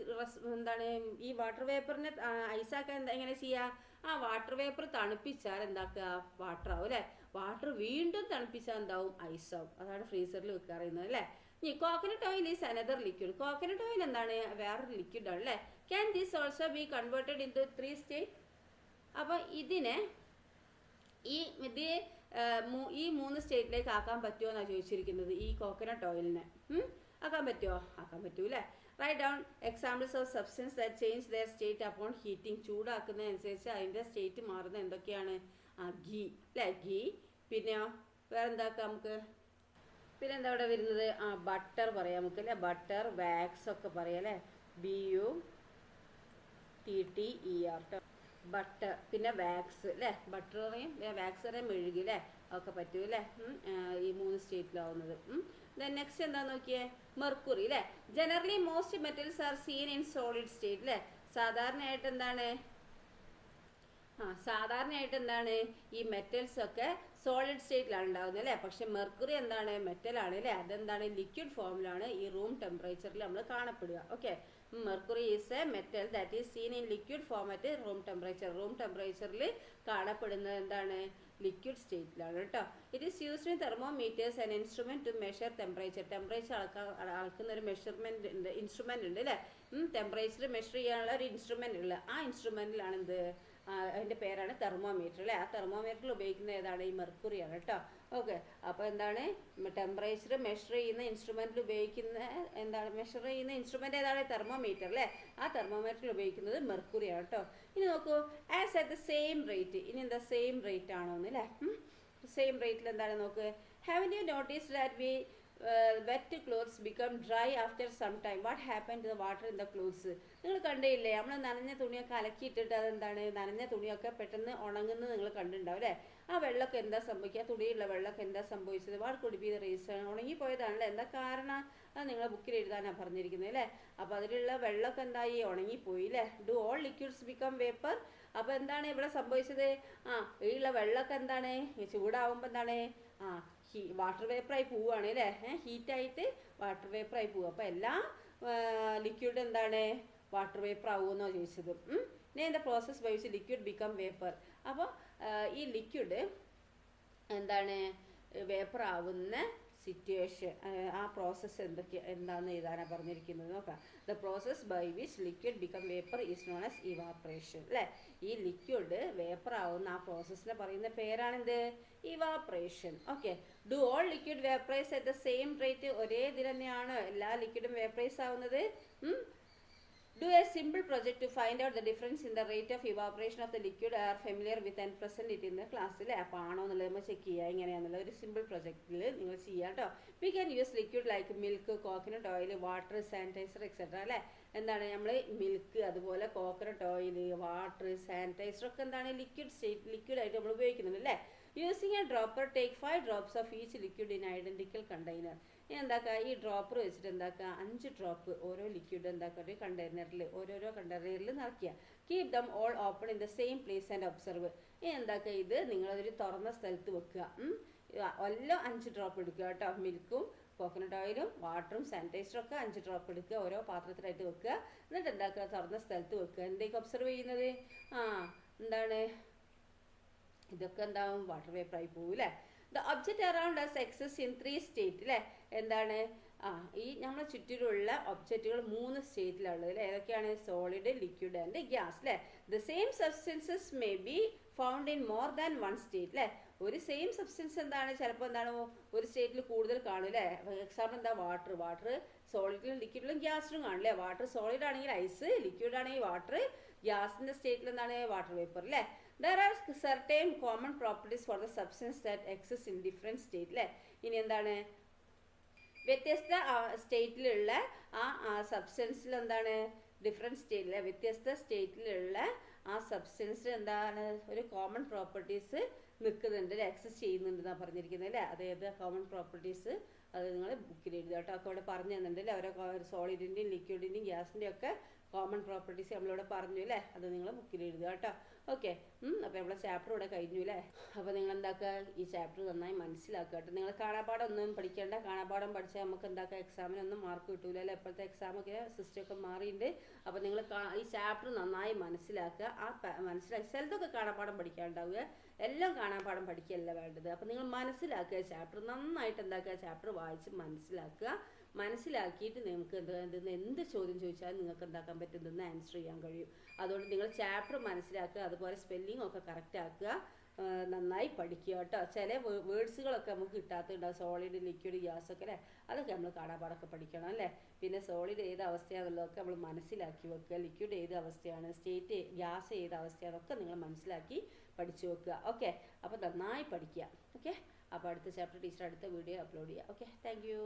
എന്താണ് ഈ വാട്ടർ വേപ്പറിനെ ഐസാക്കാൻ എങ്ങനെ ചെയ്യുക, ആ വാട്ടർ വേപ്പർ തണുപ്പിച്ചാൽ എന്താക്കുക, വാട്ടർ ആവും അല്ലേ. വാട്ടർ വീണ്ടും തണുപ്പിച്ചാൽ എന്താവും, ഐസാവും. അതാണ് ഫ്രീസറിൽ വെക്കാറുള്ളത് അല്ലേ. ഇനി coconut oil is another liquid. Coconut oil എന്താണ്, വേറൊരു ലിക്വിഡ് ആണ് അല്ലേ. Can this also be converted into 3 state. അപ്പോൾ ഇതിനെ ഈ 3 സ്റ്റേറ്റിലേക്ക് ആക്കാൻ പറ്റുമോ എന്നാണ് ചോദിച്ചിരിക്കുന്നത്. ഈ കോക്കനട്ട് ഓയിലിനെ ആക്കാൻ പറ്റുമോ? ആക്കാൻ പറ്റൂല്ലേ. Write down examples of substance that change their state upon heating. ചൂടാക്കുന്നതനുസരിച്ച് അതിൻ്റെ സ്റ്റേറ്റ് മാറുന്ന എന്തൊക്കെയാണ്? ഗീ അല്ലേ, ഗീ. പിന്നെയോ വേറെന്താക്കാം നമുക്ക്, പിന്നെ എന്താ ഇവിടെ വരുന്നത്, ബട്ടർ പറയാം നമുക്ക് അല്ലേ. ബട്ടർ, വാക്സ് ഒക്കെ പറയാം അല്ലേ. BUTTER butter. പിന്നെ വാക്സ് അല്ലേ, ബട്ടർ പറയും, വാക്സ് പറയാം, മെഴുകി അല്ലേ, ഒക്കെ പറ്റൂ അല്ലേ. ഈ 3 സ്റ്റേറ്റിലാവുന്നത്. നെക്സ്റ്റ് എന്താ നോക്കിയേ, മെർക്കുറി അല്ലേ. Generally most metals are seen in solid state അല്ലേ. സാധാരണയായിട്ട് എന്താണ് ഈ മെറ്റൽസ് ഒക്കെ സോളിഡ് സ്റ്റേറ്റിലാണ് ഉണ്ടാകുന്നത് അല്ലേ. പക്ഷെ മെർക്കുറി എന്താണ്, മെറ്റലാണ് അല്ലേ. അതെന്താണ്, ലിക്വിഡ് ഫോമിലാണ് ഈ റൂം ടെമ്പറേച്ചറിൽ നമ്മൾ കാണപ്പെടുക. Okay, mercury is a metal that is seen in liquid form at room temperature. Room ടെമ്പറേച്ചറിൽ കാണപ്പെടുന്നത് എന്താണ്, ലിക്വിഡ് സ്റ്റേറ്റിലാണ് കേട്ടോ. It is used in thermometers and instrument to measure temperature. Temperature അളക്കുന്ന ഒരു മെഷർമെന്റ് ഉണ്ട്, ഇൻസ്ട്രുമെന്റ് ഉണ്ട് അല്ലേ. ടെമ്പറേച്ചർ മെഷർ ചെയ്യാനുള്ള ഒരു ഇൻസ്ട്രുമെന്റ് ഉള്ളത്. ആ ഇൻസ്ട്രുമെന്റിലാണ് എന്ത്, അതിൻ്റെ പേരാണ് തെർമോമീറ്റർ അല്ലേ. ആ തെർമോമീറ്ററിൽ ഉപയോഗിക്കുന്ന ഏതാണ്, ഈ മെർക്കുറിയാണ് കേട്ടോ. ഓക്കെ, അപ്പോൾ എന്താണ്, ടെമ്പറേച്ചർ മെഷർ ചെയ്യുന്ന ഇൻസ്ട്രുമെന്റിൽ ഉപയോഗിക്കുന്ന മെഷർ ചെയ്യുന്ന ഇൻസ്ട്രുമെന്റ് ഏതാണ്, തെർമോമീറ്റർ അല്ലേ. ആ തെർമോമീറ്ററിൽ ഉപയോഗിക്കുന്നത് മെർക്കുറിയാണ് കേട്ടോ. ഇനി നോക്കൂ, as at the same rate. ഇനി എന്താ സെയിം റേറ്റ് ആണോ എന്ന് അല്ലേ. സെയിം റേറ്റിൽ എന്താണ് നോക്ക്. Have you noticed that we wet clothes become dry after some time? What happened to the water in the clothes? നിങ്ങൾ കണ്ടില്ലേ, നമ്മൾ നനഞ്ഞ തുണിയൊക്കെ അലക്കിയിട്ടിട്ട് അതെന്താണ്, നനഞ്ഞ തുണിയൊക്കെ പെട്ടെന്ന് ഉണങ്ങുന്നത് നിങ്ങൾ കണ്ടിട്ടുണ്ടാവും അല്ലേ. ആ വെള്ളമൊക്കെ എന്താ സംഭവിക്കുക, തുണിയുള്ള വെള്ളമൊക്കെ എന്താ സംഭവിച്ചത്? What could be the reason? ഉണങ്ങിപ്പോയതാണല്ലേ. എന്താ കാരണം? അത് നിങ്ങളെ ബുക്കിൽ എഴുതാനാണ് പറഞ്ഞിരിക്കുന്നത് അല്ലേ. അപ്പോൾ അതിലുള്ള വെള്ളമൊക്കെ എന്തായി, ഉണങ്ങിപ്പോയി അല്ലേ. Do all liquids become vapour. അപ്പോൾ എന്താണ് ഇവിടെ സംഭവിച്ചത്, ഈ ഉള്ള വെള്ളമൊക്കെ എന്താണ്, ചൂടാവുമ്പോൾ എന്താണ്, വാട്ടർ വേപ്പറായി പോവുകയാണ് അല്ലേ. ഹീറ്റായിട്ട് വാട്ടർ വേപ്പറായി പോവുക. അപ്പോൾ എല്ലാ ലിക്വിഡ് എന്താണ്, വാട്ടർ വേപ്പർ ആവുമെന്നോ ചോദിച്ചത്. The process by which liquid become vapour. അപ്പോൾ ഈ ലിക്വിഡ് എന്താണ്, വേപ്പർ ആവുന്ന സിറ്റുവേഷൻ, ആ പ്രോസസ്സ് എന്താണെന്ന് എഴുതാനാണ് പറഞ്ഞിരിക്കുന്നത്. നോക്കാം. The process by which liquid become vapour is known as evaporation അല്ലേ. ഈ ലിക്വിഡ് വേപ്പർ ആവുന്ന ആ പ്രോസസ്സിനെ പറയുന്ന പേരാണെന്ത്, evaporation. Okay, do all liquid vaporise at the same rate. ഒരേ ഇതിൽ തന്നെയാണ് എല്ലാ ലിക്വിഡും വേപ്പറൈസ് ആവുന്നത്. Do a simple project to find out the difference in the rate of evaporation of the liquid. Are familiar with and present it in the class അല്ലേ. അപ്പോൾ ആണോ എന്നുള്ളത് നമ്മൾ ചെക്ക് ചെയ്യുക എങ്ങനെയാണെന്നുള്ളത് ഒരു സിമ്പിൾ പ്രൊജക്റ്റിൽ നിങ്ങൾ ചെയ്യുക കേട്ടോ. We can use liquid like milk, coconut oil, water, sanitiser etcetera അല്ലേ. എന്താണ് നമ്മൾ മിൽക്ക്, അതുപോലെ കോക്കനട്ട് ഓയിൽ, വാട്ടർ, സാനിറ്റൈസർ ഒക്കെ എന്താണ് ലിക്വിഡായിട്ട് നമ്മൾ ഉപയോഗിക്കുന്നുണ്ട് അല്ലേ. Using A dropper take 5 drops of each liquid in identical container. എന്താക്കുക, ഈ ഡ്രോപ്പർ വെച്ചിട്ട് എന്താക്കുക, 5 ഡ്രോപ്പ് ഓരോ ലിക്വിഡ് എന്താക്കുക ഒരു കണ്ടെയ്നറിൽ, ഓരോരോ കണ്ടെയ്നറിൽ നിറയ്ക്കുക. Keep them all open in the same place and observe. എന്താക്കുക, ഇത് നിങ്ങളൊരു തുറന്ന സ്ഥലത്ത് വെക്കുക. എല്ലാം 5 ഡ്രോപ്പ് എടുക്കുക കേട്ടോ. മിൽക്കും, കോക്കനട്ട് ഓയിലും, വാട്ടറും, സാനിറ്റൈസറും ഒക്കെ 5 ഡ്രോപ്പ് എടുക്കുക, ഓരോ പാത്രത്തിലായിട്ട് വെക്കുക. എന്നിട്ട് എന്താക്കുക, തുറന്ന സ്ഥലത്ത് വെക്കുക. എന്തൊക്കെ ഒബ്സർവ് ചെയ്യുന്നത്, എന്താണ്, ഇതൊക്കെ എന്താവും, വാട്ടർ വേപ്പറായി പോകും അല്ലേ. The object around as exist in 3 state അല്ലേ. എന്താണ്, ഈ നമ്മളെ ചുറ്റിലുള്ള ഒബ്ജക്റ്റുകൾ 3 സ്റ്റേറ്റിലുള്ളത് അല്ലേ? ഏതൊക്കെയാണ്? സോളിഡ്, ലിക്വിഡ് ആൻഡ് ഗ്യാസ് അല്ലേ? The same substances may be found in more than 1 state അല്ലേ? ഒരു സെയിം സബ്സ്റ്റൻസ് എന്താണ് ചിലപ്പോൾ എന്താണ് ഒരു സ്റ്റേറ്റിൽ കൂടുതൽ കാണും അല്ലേ? എക്സാമ്പിൾ എന്താ? വാട്ടർ സോളിഡിലും ലിക്വിഡിലും ഗ്യാസിലും കാണും അല്ലേ? വാട്ടർ സോളിഡ് ആണെങ്കിൽ ഐസ്, ലിക്വിഡ് ആണെങ്കിൽ വാട്ടർ, ഗ്യാസിന്റെ സ്റ്റേറ്റിൽ എന്താണ്? വാട്ടർ വേപ്പർ അല്ലേ? There are certain common properties for the substance that exist in different state അല്ലേ? ഇനി എന്താണ്? വ്യത്യസ്ത സ്റ്റേറ്റിലുള്ള ആ സബ്സ്റ്റൻസിൽ എന്താണ്? ഡിഫറെൻറ്റ് സ്റ്റേറ്റിലെ വ്യത്യസ്ത സ്റ്റേറ്റിലുള്ള ആ സബ്സ്റ്റൻസ് എന്താണ്? ഒരു കോമൺ പ്രോപ്പർട്ടീസ് നിൽക്കുന്നുണ്ട് അല്ലേ? എക്സിസ്റ്റ് ചെയ്യുന്നുണ്ടെന്നാണ് പറഞ്ഞിരിക്കുന്നത് അല്ലേ? അതായത് കോമൺ പ്രോപ്പർട്ടീസ് അത് നിങ്ങൾ ബുക്കിൽ എഴുതുക കേട്ടോ. ഒക്കെ ഇവിടെ പറഞ്ഞു തന്നിട്ടുണ്ട് അല്ലേ? ഓരോ സോളിഡിൻ്റെയും ലിക്വിഡിൻ്റെയും ഗ്യാസിൻ്റെയും ഒക്കെ കോമൺ പ്രോപ്പർട്ടീസ് നമ്മളിവിടെ പറഞ്ഞു അല്ലേ? അത് നിങ്ങൾ ബുക്കിൽ എഴുതുക കേട്ടോ. ഓക്കെ. അപ്പോൾ നമ്മളെ ചാപ്റ്റർ ഇവിടെ കഴിഞ്ഞു അല്ലേ? അപ്പോൾ നിങ്ങൾ എന്താക്കുക? ഈ ചാപ്റ്റർ നന്നായി മനസ്സിലാക്കുക കേട്ടോ. നിങ്ങൾ കാണാപ്പാടം ഒന്നും പഠിക്കേണ്ട. കാണാപ്പാടം പഠിച്ചാൽ നമുക്ക് എന്താക്കുക? എക്സാമിനൊന്നും മാർക്ക് കിട്ടൂല അല്ലേ? ഇപ്പോഴത്തെ എക്സാമൊക്കെ സിസ്റ്റമൊക്കെ മാറിയിട്ടുണ്ട്. അപ്പോൾ നിങ്ങൾ ഈ ചാപ്റ്റർ നന്നായി മനസ്സിലാക്കുക. മനസ്സിലാക്കി ചിലതൊക്കെ കാണാപ്പാടം പഠിക്കാനുണ്ടാവുക. എല്ലാം കാണാപ്പാടം പഠിക്കുകയല്ല വേണ്ടത്. അപ്പോൾ നിങ്ങൾ മനസ്സിലാക്കുക ചാപ്റ്റർ നന്നായിട്ട് എന്താക്കുക? ചാപ്റ്റർ വായിച്ച് മനസ്സിലാക്കുക. മനസ്സിലാക്കിയിട്ട് നിങ്ങൾക്ക് എന്ത് ചോദ്യം ചോദിച്ചാലും നിങ്ങൾക്ക് എന്താക്കാൻ പറ്റും? ഇതൊന്ന് ആൻസർ ചെയ്യാൻ കഴിയും. അതുകൊണ്ട് നിങ്ങൾ ചാപ്റ്റർ മനസ്സിലാക്കുക. അതുപോലെ സ്പെല്ലിംഗ് ഒക്കെ കറക്റ്റ് ആക്കുക. നന്നായി പഠിക്കുക കേട്ടോ. ചില വേർഡ്സുകളൊക്കെ നമുക്ക് കിട്ടാത്തതുണ്ടാവും. സോളിഡ്, ലിക്വിഡ്, ഗ്യാസ് ഒക്കെ അല്ലേ? അതൊക്കെ നമ്മൾ കാണാപ്പാടൊക്കെ പഠിക്കണം അല്ലേ? പിന്നെ സോളിഡ് ഏത് അവസ്ഥയാണെന്നുള്ളതൊക്കെ നമ്മൾ മനസ്സിലാക്കി വെക്കുക. ലിക്വിഡ് ഏത് അവസ്ഥയാണ്, ഗ്യാസ് ഏത് അവസ്ഥയാണൊക്കെ നിങ്ങൾ മനസ്സിലാക്കി പഠിച്ചു വെക്കുക. ഓക്കെ. അപ്പോൾ നന്നായി പഠിക്കുക. ഓക്കെ. അപ്പോൾ അടുത്ത ചാപ്റ്റർ ടീച്ചർ അടുത്ത വീഡിയോ അപ്ലോഡ് ചെയ്യുക. ഓക്കെ. Thank you.